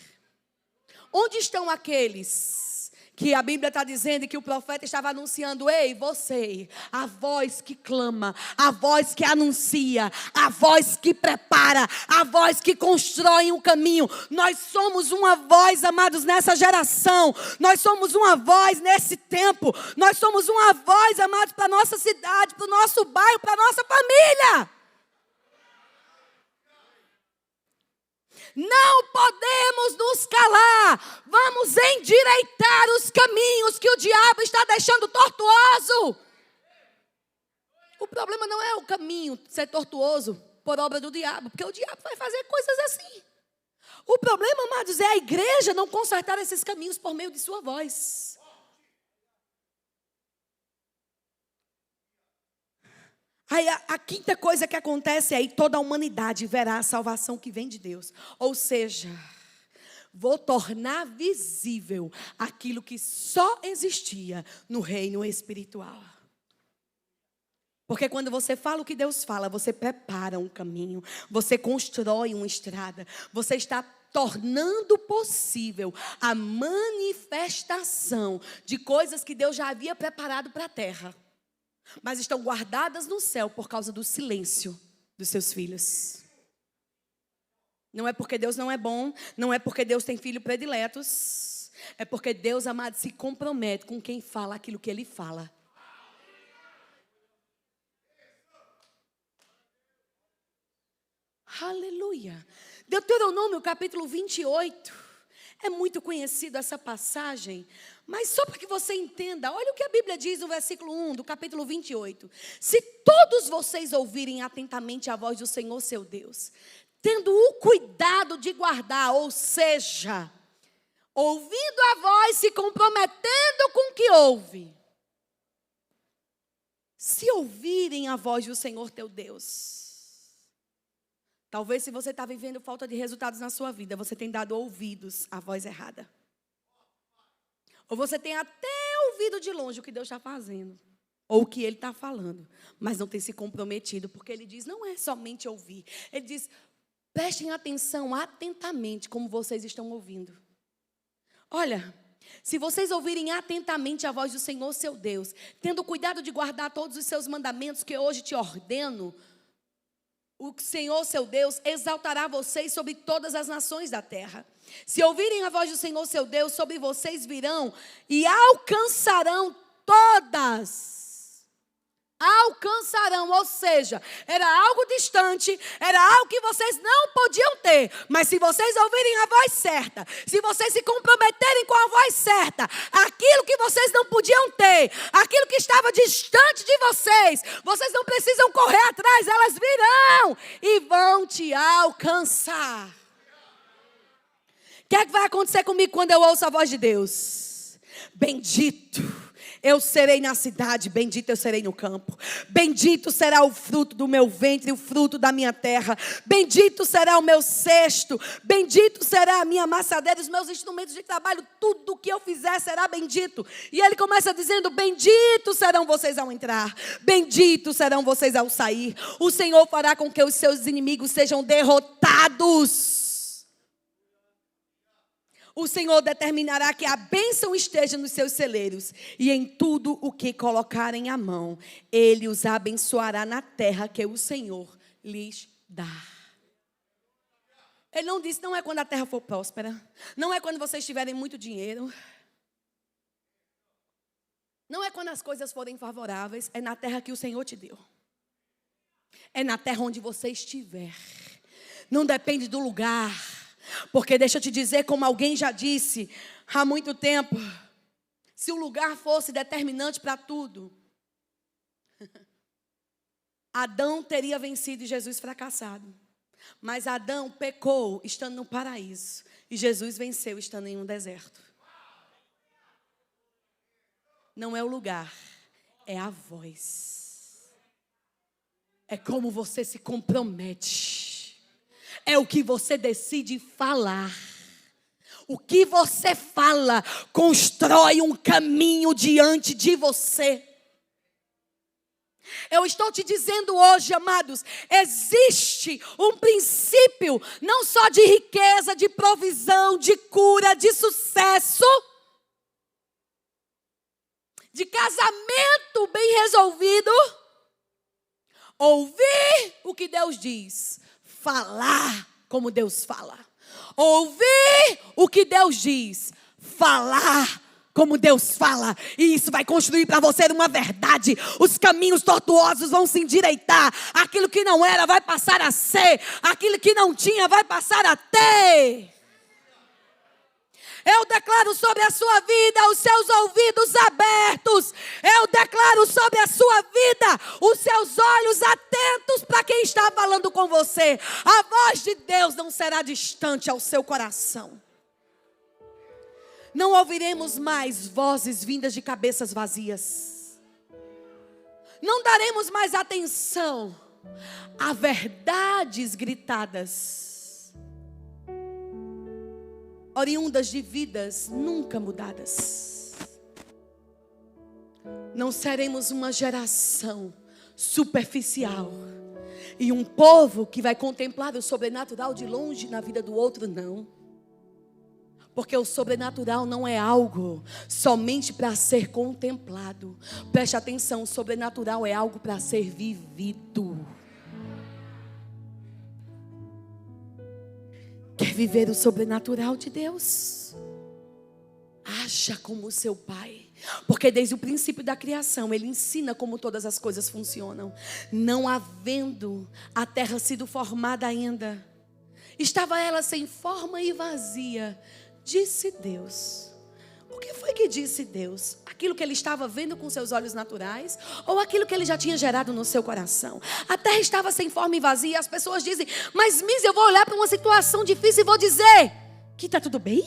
Onde estão aqueles que a Bíblia está dizendo que o profeta estava anunciando? Ei, você, a voz que clama, a voz que anuncia, a voz que prepara, a voz que constrói um caminho. Nós somos uma voz, amados, nessa geração. Nós somos uma voz nesse tempo. Nós somos uma voz, amados, para a nossa cidade, para o nosso bairro, para a nossa família. Não podemos nos calar. Vamos endireitar os caminhos que o diabo está deixando tortuoso. O problema não é o caminho ser tortuoso por obra do diabo, porque o diabo vai fazer coisas assim. O problema, amados, é a igreja não consertar esses caminhos por meio de sua voz. Aí a quinta coisa que acontece é, toda a humanidade verá a salvação que vem de Deus. Ou seja, vou tornar visível aquilo que só existia no reino espiritual. Porque quando você fala o que Deus fala, você prepara um caminho, você constrói uma estrada, você está tornando possível a manifestação de coisas que Deus já havia preparado para a terra, mas estão guardadas no céu por causa do silêncio dos seus filhos. Não é porque Deus não é bom, não é porque Deus tem filhos prediletos, é porque Deus, amado, se compromete com quem fala aquilo que Ele fala. Aleluia. Deuteronômio capítulo 28. É muito conhecido essa passagem, mas só para que você entenda, olha o que a Bíblia diz no versículo 1 do capítulo 28. Se todos vocês ouvirem atentamente a voz do Senhor seu Deus, tendo o cuidado de guardar, ou seja, ouvindo a voz, se comprometendo com o que ouve. Se ouvirem a voz do Senhor teu Deus. Talvez se você está vivendo falta de resultados na sua vida, você tem dado ouvidos à voz errada. Ou você tem até ouvido de longe o que Deus está fazendo. Ou o que Ele está falando. Mas não tem se comprometido, porque Ele diz, não é somente ouvir. Ele diz, prestem atenção atentamente como vocês estão ouvindo. Olha, se vocês ouvirem atentamente a voz do Senhor seu Deus, tendo cuidado de guardar todos os seus mandamentos que hoje te ordeno, o Senhor, seu Deus, exaltará vocês sobre todas as nações da terra. Se ouvirem a voz do Senhor, seu Deus, sobre vocês virão e alcançarão todas. Alcançarão, ou seja, era algo distante, era algo que vocês não podiam ter. Mas se vocês ouvirem a voz certa, se vocês se comprometerem com a voz certa, aquilo que vocês não podiam ter, aquilo que estava distante de vocês, vocês não precisam correr atrás, elas virão e vão te alcançar. O que é que vai acontecer comigo quando eu ouço a voz de Deus? Bendito eu serei na cidade, bendito eu serei no campo. Bendito será o fruto do meu ventre, o fruto da minha terra. Bendito será o meu cesto. Bendito será a minha amassadeira, os meus instrumentos de trabalho. Tudo que eu fizer será bendito. E ele começa dizendo, bendito serão vocês ao entrar. Bendito serão vocês ao sair. O Senhor fará com que os seus inimigos sejam derrotados. O Senhor determinará que a bênção esteja nos seus celeiros, e em tudo o que colocarem a mão, Ele os abençoará na terra que o Senhor lhes dá. Ele não disse, não é quando a terra for próspera, não é quando vocês tiverem muito dinheiro, não é quando as coisas forem favoráveis, é na terra que o Senhor te deu. É na terra onde você estiver. Não depende do lugar. Porque deixa eu te dizer, como alguém já disse há muito tempo, se o lugar fosse determinante para tudo, Adão teria vencido e Jesus fracassado. Mas Adão pecou estando no paraíso. E Jesus venceu estando em um deserto. Não é o lugar, é a voz. É como você se compromete. É o que você decide falar. O que você fala constrói um caminho diante de você. Eu estou te dizendo hoje, amados, existe um princípio não só de riqueza, de provisão, de cura, de sucesso, de casamento bem resolvido. Ouvir o que Deus diz, falar como Deus fala. Ouvir o que Deus diz, falar como Deus fala. E isso vai construir para você uma verdade. Os caminhos tortuosos vão se endireitar. Aquilo que não era vai passar a ser. Aquilo que não tinha vai passar a ter. Eu declaro sobre a sua vida os seus ouvidos abertos. Eu declaro sobre a sua vida os seus olhos atentos para quem está falando com você. A voz de Deus não será distante ao seu coração. Não ouviremos mais vozes vindas de cabeças vazias. Não daremos mais atenção a verdades gritadas, oriundas de vidas nunca mudadas. Não seremos uma geração superficial e um povo que vai contemplar o sobrenatural de longe na vida do outro, não. Porque o sobrenatural não é algo somente para ser contemplado. Preste atenção, o sobrenatural é algo para ser vivido. Quer viver o sobrenatural de Deus? Haja como o seu Pai. Porque desde o princípio da criação, Ele ensina como todas as coisas funcionam. Não havendo a terra sido formada ainda, estava ela sem forma e vazia. Disse Deus. O que foi que disse Deus? Aquilo que ele estava vendo com seus olhos naturais? Ou aquilo que ele já tinha gerado no seu coração? A terra estava sem forma e vazia. As pessoas dizem, mas Miss, eu vou olhar para uma situação difícil e vou dizer que está tudo bem?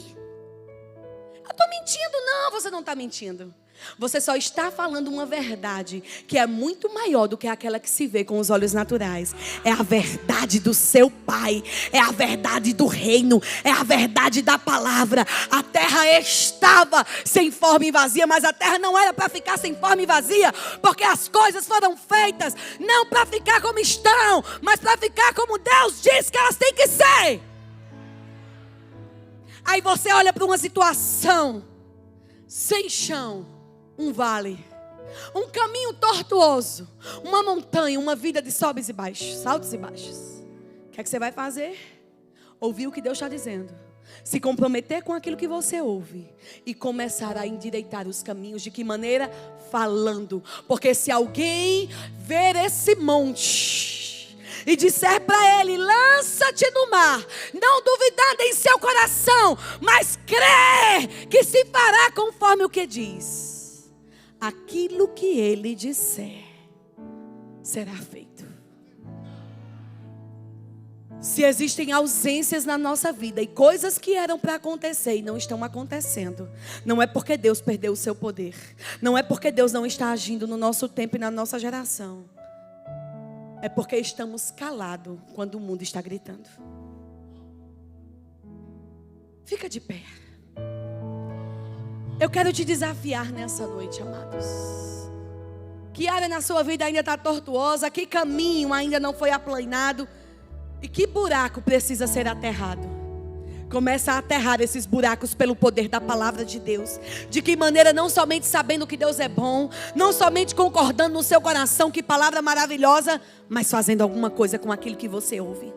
Eu estou mentindo. Não, você não está mentindo. Você só está falando uma verdade que é muito maior do que aquela que se vê com os olhos naturais. É a verdade do seu Pai. É a verdade do reino. É a verdade da palavra. A terra estava sem forma e vazia, mas a terra não era para ficar sem forma e vazia, porque as coisas foram feitas não para ficar como estão, mas para ficar como Deus diz que elas têm que ser. Aí você olha para uma situação sem chão, um vale, um caminho tortuoso, uma montanha, uma vida de sobes e baixos, altos e baixos. O que é que você vai fazer? Ouvir o que Deus está dizendo, se comprometer com aquilo que você ouve e começar a endireitar os caminhos. De que maneira? Falando. Porque se alguém ver esse monte e disser para ele, lança-te no mar, não duvidando em seu coração, mas crê que se fará conforme o que diz, aquilo que ele disser será feito. Se existem ausências na nossa vida e coisas que eram para acontecer e não estão acontecendo, não é porque Deus perdeu o seu poder, não é porque Deus não está agindo no nosso tempo e na nossa geração. É porque estamos calados quando o mundo está gritando. Fica de pé. Eu quero te desafiar nessa noite, amados. Que área na sua vida ainda está tortuosa? Que caminho ainda não foi aplanado? E que buraco precisa ser aterrado? Começa a aterrar esses buracos pelo poder da palavra de Deus. De que maneira? Não somente sabendo que Deus é bom, não somente concordando no seu coração, que palavra maravilhosa, mas fazendo alguma coisa com aquilo que você ouve.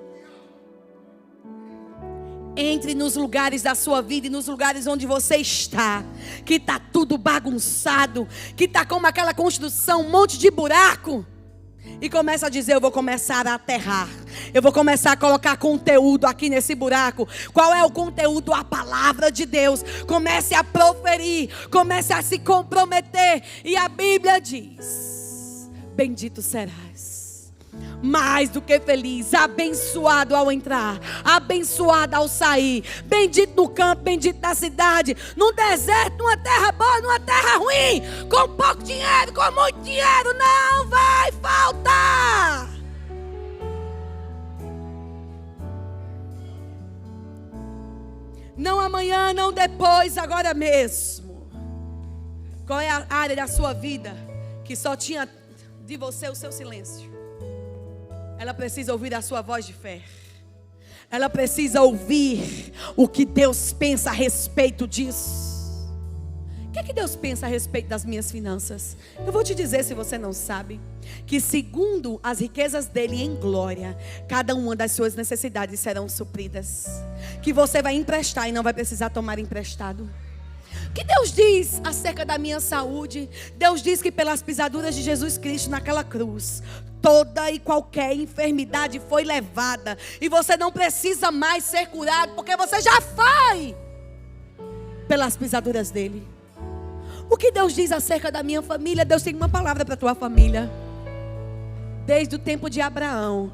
Entre nos lugares da sua vida e nos lugares onde você está, que está tudo bagunçado, que está como aquela construção, um monte de buraco. E começa a dizer, eu vou começar a aterrar. Eu vou começar a colocar conteúdo aqui nesse buraco. Qual é o conteúdo? A palavra de Deus. Comece a proferir, comece a se comprometer. E a Bíblia diz, bendito serás mais do que feliz, abençoado ao entrar, abençoado ao sair, bendito no campo, bendito na cidade, no deserto, numa terra boa, numa terra ruim, com pouco dinheiro, com muito dinheiro, não vai faltar. Não amanhã, não depois, agora mesmo. Qual é a área da sua vida que só tinha de você o seu silêncio? Ela precisa ouvir a sua voz de fé. Ela precisa ouvir o que Deus pensa a respeito disso. O que é que Deus pensa a respeito das minhas finanças? Eu vou te dizer, se você não sabe, que segundo as riquezas dele em glória, cada uma das suas necessidades serão supridas. Que você vai emprestar e não vai precisar tomar emprestado. O que Deus diz acerca da minha saúde? Deus diz que pelas pisaduras de Jesus Cristo naquela cruz, toda e qualquer enfermidade foi levada. E você não precisa mais ser curado, porque você já foi pelas pisaduras dele. O que Deus diz acerca da minha família? Deus tem uma palavra para a tua família. Desde o tempo de Abraão,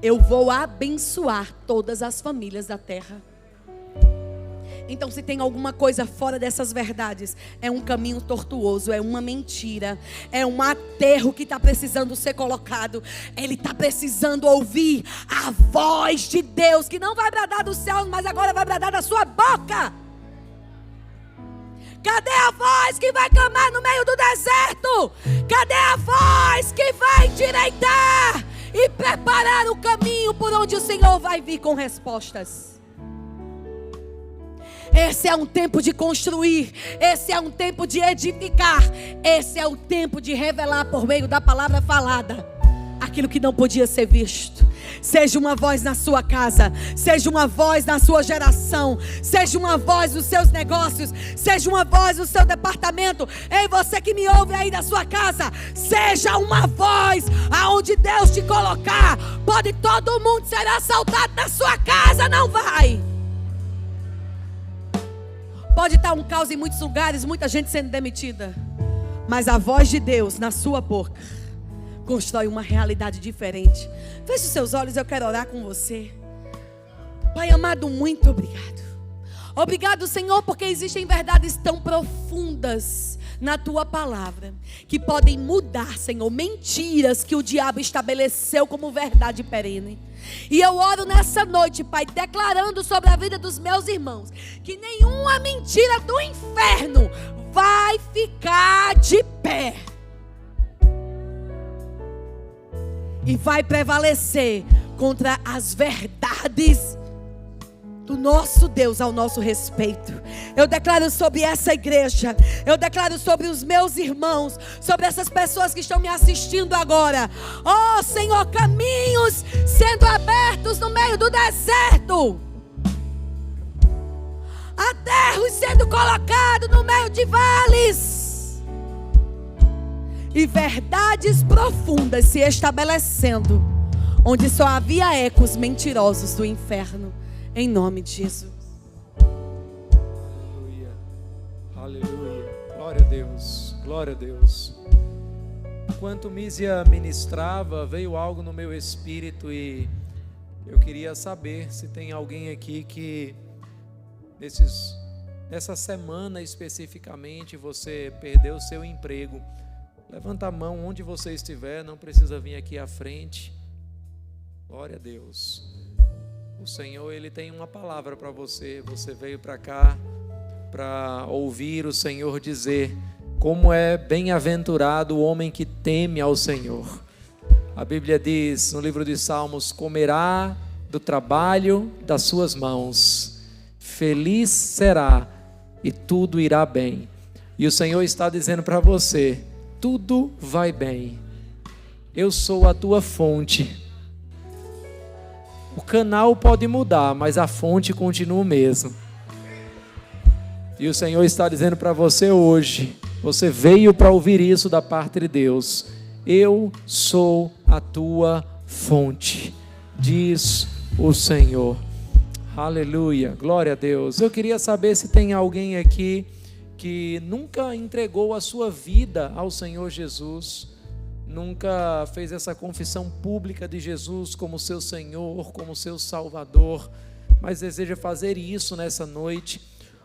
eu vou abençoar todas as famílias da terra. Então, se tem alguma coisa fora dessas verdades, é um caminho tortuoso, é uma mentira, é um aterro que está precisando ser colocado. Ele está precisando ouvir a voz de Deus, que não vai bradar dos céus, mas agora vai bradar da sua boca. Cadê a voz que vai clamar no meio do deserto? Cadê a voz que vai endireitar e preparar o caminho por onde o Senhor vai vir com respostas? Esse é um tempo de construir. Esse é um tempo de edificar. Esse é o tempo de revelar por meio da palavra falada aquilo que não podia ser visto. Seja uma voz na sua casa, seja uma voz na sua geração, seja uma voz nos seus negócios, seja uma voz no seu departamento. Ei, você que me ouve aí da sua casa, seja uma voz aonde Deus te colocar. Pode todo mundo ser assaltado na sua casa, não vai. Pode estar um caos em muitos lugares, muita gente sendo demitida, mas a voz de Deus na sua boca constrói uma realidade diferente. Feche os seus olhos, eu quero orar com você. Pai amado, muito obrigado. Obrigado, Senhor, porque existem verdades tão profundas na tua palavra que podem mudar, Senhor, mentiras que o diabo estabeleceu como verdade perene. E eu oro nessa noite, Pai, declarando sobre a vida dos meus irmãos que nenhuma mentira do inferno vai ficar de pé e vai prevalecer contra as verdades do nosso Deus ao nosso respeito. Eu declaro sobre essa igreja, eu declaro sobre os meus irmãos, sobre essas pessoas que estão me assistindo agora. Oh Senhor, caminhos sendo abertos no meio do deserto, aterros sendo colocados no meio de vales, e verdades profundas se estabelecendo onde só havia ecos mentirosos do inferno. Em nome de Jesus. Aleluia. Aleluia. Glória a Deus. Glória a Deus. Enquanto Mísia ministrava, veio algo no meu espírito e eu queria saber se tem alguém aqui que nessa semana especificamente você perdeu o seu emprego. Levanta a mão onde você estiver, não precisa vir aqui à frente. Glória a Deus. O Senhor, Ele tem uma palavra para você. Você veio para cá para ouvir o Senhor dizer como é bem-aventurado o homem que teme ao Senhor. A Bíblia diz no livro de Salmos: comerá do trabalho das suas mãos, feliz será e tudo irá bem. E o Senhor está dizendo para você: tudo vai bem. Eu sou a tua fonte. O canal pode mudar, mas a fonte continua o mesmo. E o Senhor está dizendo para você hoje, você veio para ouvir isso da parte de Deus: eu sou a tua fonte, diz o Senhor. Aleluia, glória a Deus. Eu queria saber se tem alguém aqui que nunca entregou a sua vida ao Senhor Jesus, nunca fez essa confissão pública de Jesus como seu Senhor, como seu Salvador, mas deseja fazer isso nessa noite,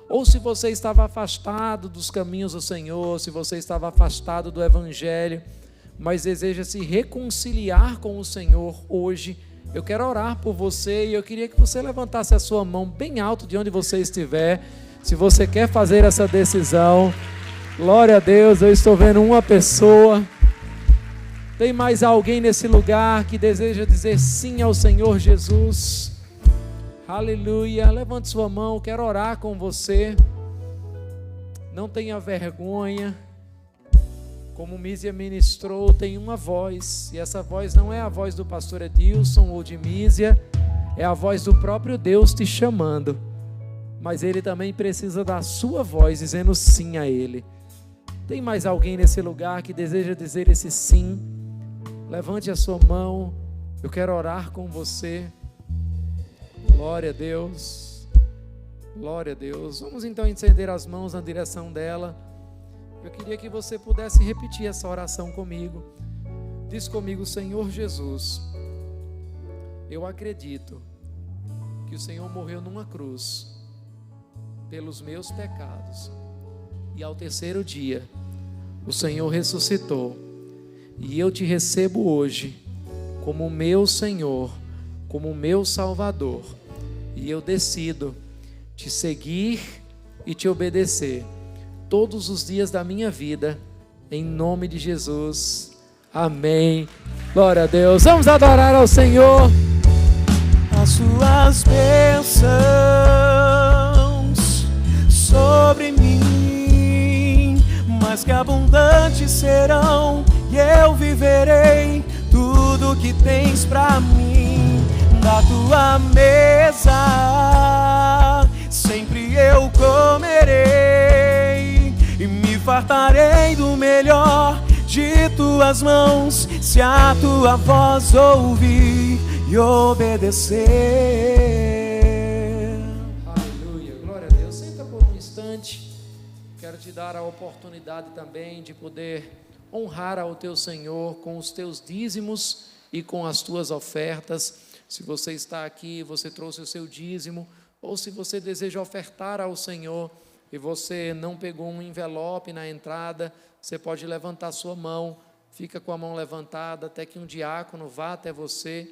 ou se você estava afastado dos caminhos do Senhor, se você estava afastado do Evangelho, mas deseja se reconciliar com o Senhor hoje, eu quero orar por você e eu queria que você levantasse a sua mão bem alto de onde você estiver, se você quer fazer essa decisão. Glória a Deus, eu estou vendo uma pessoa. Tem mais alguém nesse lugar que deseja dizer sim ao Senhor Jesus? Aleluia, levante sua mão, quero orar com você. Não tenha vergonha. Como Mísia ministrou, tem uma voz, e essa voz não é a voz do pastor Edilson ou de Mísia, é a voz do próprio Deus te chamando, mas Ele também precisa da sua voz, dizendo sim a Ele. Tem mais alguém nesse lugar que deseja dizer esse sim? Levante a sua mão, eu quero orar com você. Glória a Deus, glória a Deus. Vamos então estender as mãos na direção dela. Eu queria que você pudesse repetir essa oração comigo. Diz comigo: Senhor Jesus, eu acredito que o Senhor morreu numa cruz pelos meus pecados e ao terceiro dia o Senhor ressuscitou, e eu te recebo hoje como meu Senhor, como meu Salvador, e eu decido te seguir e te obedecer todos os dias da minha vida, em nome de Jesus, amém. Glória a Deus, vamos adorar ao Senhor. As suas bênçãos sobre mim, mais que abundantes serão, e eu viverei tudo que tens pra mim. Da tua mesa sempre eu comerei, e me fartarei do melhor de tuas mãos, se a tua voz ouvir e obedecer. Aleluia, glória a Deus. Senta por um instante. Quero te dar a oportunidade também de poder honrar ao teu Senhor com os teus dízimos e com as tuas ofertas. Se você está aqui, você trouxe o seu dízimo, ou se você deseja ofertar ao Senhor e você não pegou um envelope na entrada, você pode levantar sua mão, fica com a mão levantada até que um diácono vá até você,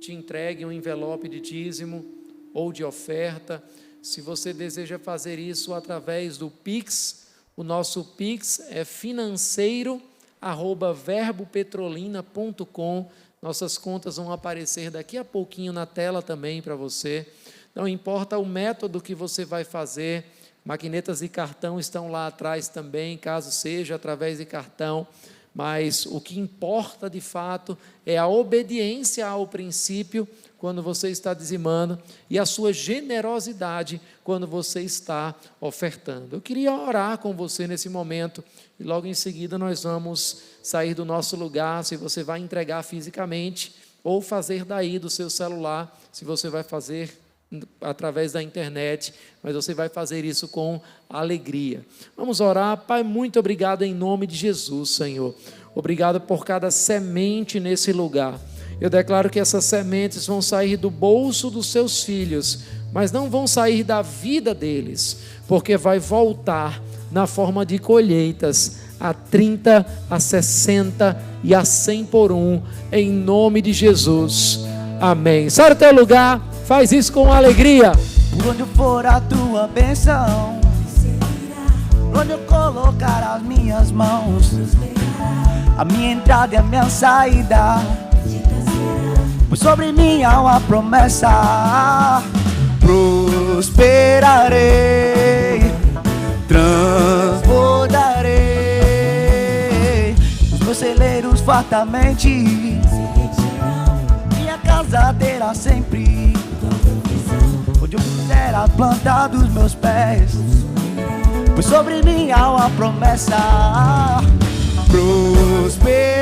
te entregue um envelope de dízimo ou de oferta. Se você deseja fazer isso através do Pix, o nosso Pix é financeiro@verbopetrolina.com. Nossas contas vão aparecer daqui a pouquinho na tela também para você. Não importa o método que você vai fazer, maquinetas de cartão estão lá atrás também, caso seja através de cartão, mas o que importa de fato é a obediência ao princípio quando você está dizimando e a sua generosidade quando você está ofertando. Eu queria orar com você nesse momento e logo em seguida nós vamos sair do nosso lugar, se você vai entregar fisicamente ou fazer daí do seu celular, se você vai fazer através da internet, mas você vai fazer isso com alegria. Vamos orar. Pai, muito obrigado em nome de Jesus, Senhor. Obrigado por cada semente nesse lugar. Eu declaro que essas sementes vão sair do bolso dos seus filhos, mas não vão sair da vida deles, porque vai voltar na forma de colheitas, a 30, a 60 e a 100 por um, em nome de Jesus. Amém. Sai do teu lugar, faz isso com alegria. Por onde for a tua bênção, por onde eu colocar as minhas mãos, a minha entrada e a minha saída, pois sobre mim há uma promessa. Prosperarei, transbordarei os meus celeiros fartamente, minha casa terá sempre onde eu puser a planta dos meus pés, pois sobre mim há uma promessa. Prosperarei,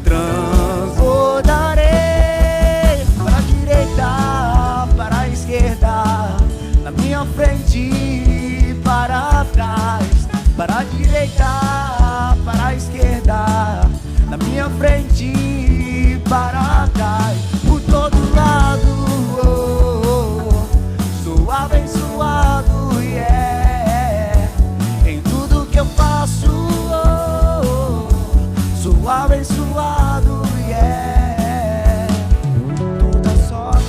transbordarei para a direita, para a esquerda, na minha frente, para trás, para a direita, para a esquerda, para trás. Por todo lado, sou abençoado, yeah. Em tudo que eu faço, sou abençoado, yeah. Toda sorte.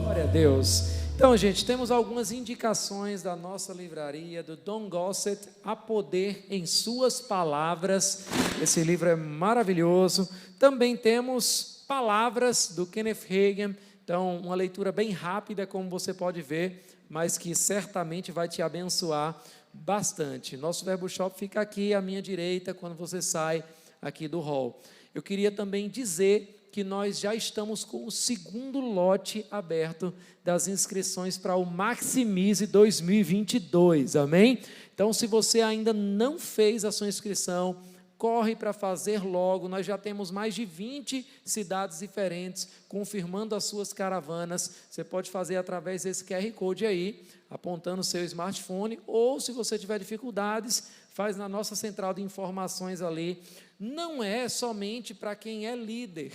Glória a Deus. Então, gente, temos algumas indicações da nossa livraria, do Don Gossett, Há Poder em Suas Palavras. Esse livro é maravilhoso. Também temos Palavras, do Kenneth Hagin. Então, uma leitura bem rápida, como você pode ver, mas que certamente vai te abençoar bastante. Nosso Verbo Shop fica aqui à minha direita, quando você sai aqui do hall. Eu queria também dizer que nós já estamos com o segundo lote aberto das inscrições para o Maximize 2022, amém? Então, se você ainda não fez a sua inscrição, corre para fazer logo. Nós já temos mais de 20 cidades diferentes confirmando as suas caravanas. Você pode fazer através desse QR Code aí, apontando o seu smartphone, ou se você tiver dificuldades, faz na nossa central de informações ali. Não é somente para quem é líder.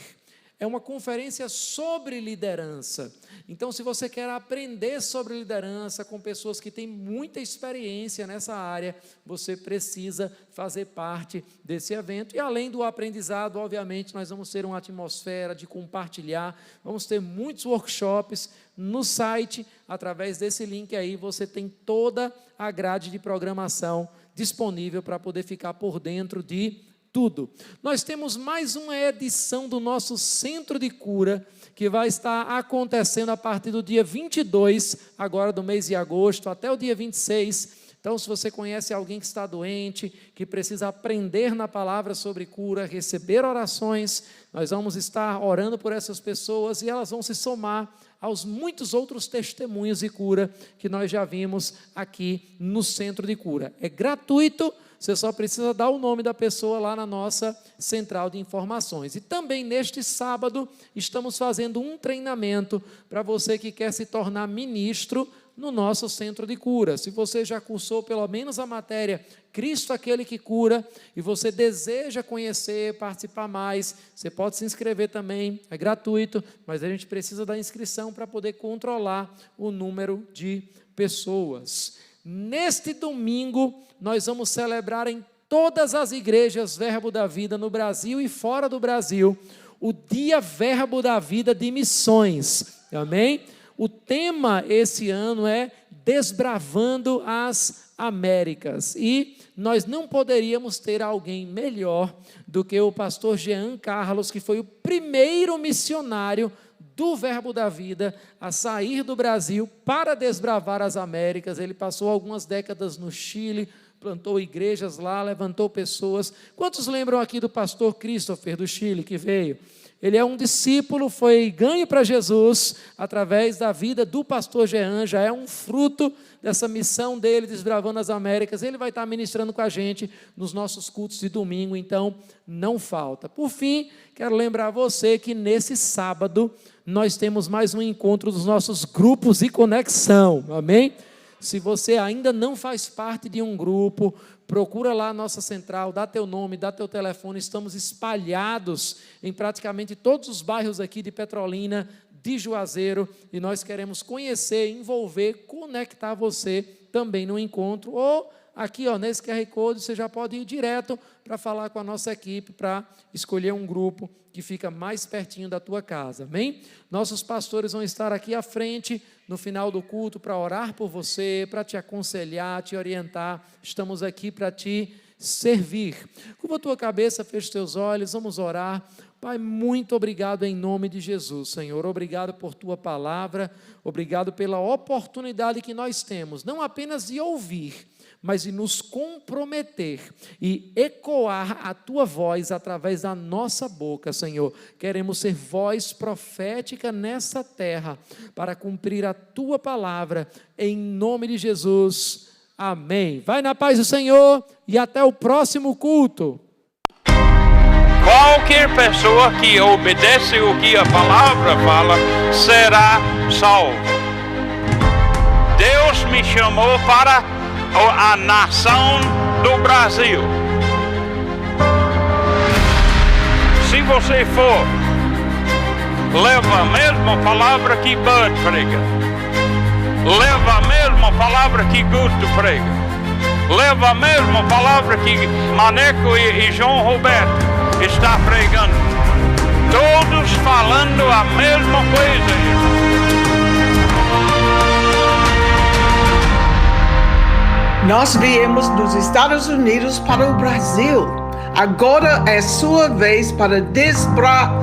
É uma conferência sobre liderança. Então, se você quer aprender sobre liderança com pessoas que têm muita experiência nessa área, você precisa fazer parte desse evento. E além do aprendizado, obviamente, nós vamos ter uma atmosfera de compartilhar, vamos ter muitos workshops no site. Através desse link aí, você tem toda a grade de programação disponível para poder ficar por dentro de tudo. Nós temos mais uma edição do nosso Centro de Cura, que vai estar acontecendo a partir do dia 22, agora do mês de agosto, até o dia 26. Então, se você conhece alguém que está doente, que precisa aprender na palavra sobre cura, receber orações, nós vamos estar orando por essas pessoas e elas vão se somar aos muitos outros testemunhos de cura que nós já vimos aqui no Centro de Cura. É gratuito. Você só precisa dar o nome da pessoa lá na nossa central de informações. E também neste sábado estamos fazendo um treinamento para você que quer se tornar ministro no nosso Centro de Cura. Se você já cursou pelo menos a matéria Cristo aquele que cura e você deseja conhecer, participar mais, você pode se inscrever também, é gratuito, mas a gente precisa da inscrição para poder controlar o número de pessoas. Neste domingo, nós vamos celebrar em todas as igrejas Verbo da Vida no Brasil e fora do Brasil, o Dia Verbo da Vida de Missões, amém? O tema esse ano é Desbravando as Américas, e nós não poderíamos ter alguém melhor do que o pastor Jean Carlos, que foi o primeiro missionário do Verbo da Vida a sair do Brasil para desbravar as Américas. Ele passou algumas décadas no Chile, plantou igrejas lá, levantou pessoas. Quantos lembram aqui do pastor Christopher do Chile que veio? Ele é um discípulo, foi ganho para Jesus através da vida do pastor Jean, já é um fruto dessa missão dele, desbravando as Américas. Ele vai estar ministrando com a gente nos nossos cultos de domingo, então não falta. Por fim, quero lembrar você que nesse sábado nós temos mais um encontro dos nossos grupos e conexão, amém? Se você ainda não faz parte de um grupo, procura lá a nossa central, dá teu nome, dá teu telefone. Estamos espalhados em praticamente todos os bairros aqui de Petrolina, de Juazeiro, e nós queremos conhecer, envolver, conectar você também no encontro, ou aqui nesse QR Code você já pode ir direto para falar com a nossa equipe, para escolher um grupo que fica mais pertinho da tua casa, amém? Nossos pastores vão estar aqui à frente no final do culto para orar por você, para te aconselhar, te orientar. Estamos aqui para te servir. Curva a tua cabeça, fecha os teus olhos, vamos orar. Pai, muito obrigado em nome de Jesus, Senhor. Obrigado por tua palavra, obrigado pela oportunidade que nós temos, não apenas de ouvir, mas de nos comprometer e ecoar a tua voz através da nossa boca, Senhor. Queremos ser voz profética nessa terra para cumprir a tua palavra, em nome de Jesus. Amém. Vai na paz do Senhor e até o próximo culto. Qualquer pessoa que obedece o que a palavra fala será salvo. Deus me chamou para a nação do Brasil. Se você for, leva a mesma palavra que Bud prega. Leva a mesma palavra que Guto prega. Leva a mesma palavra que Maneco e João Roberto está pregando. Todos falando a mesma coisa. Nós viemos dos Estados Unidos para o Brasil. Agora é sua vez para desbravar.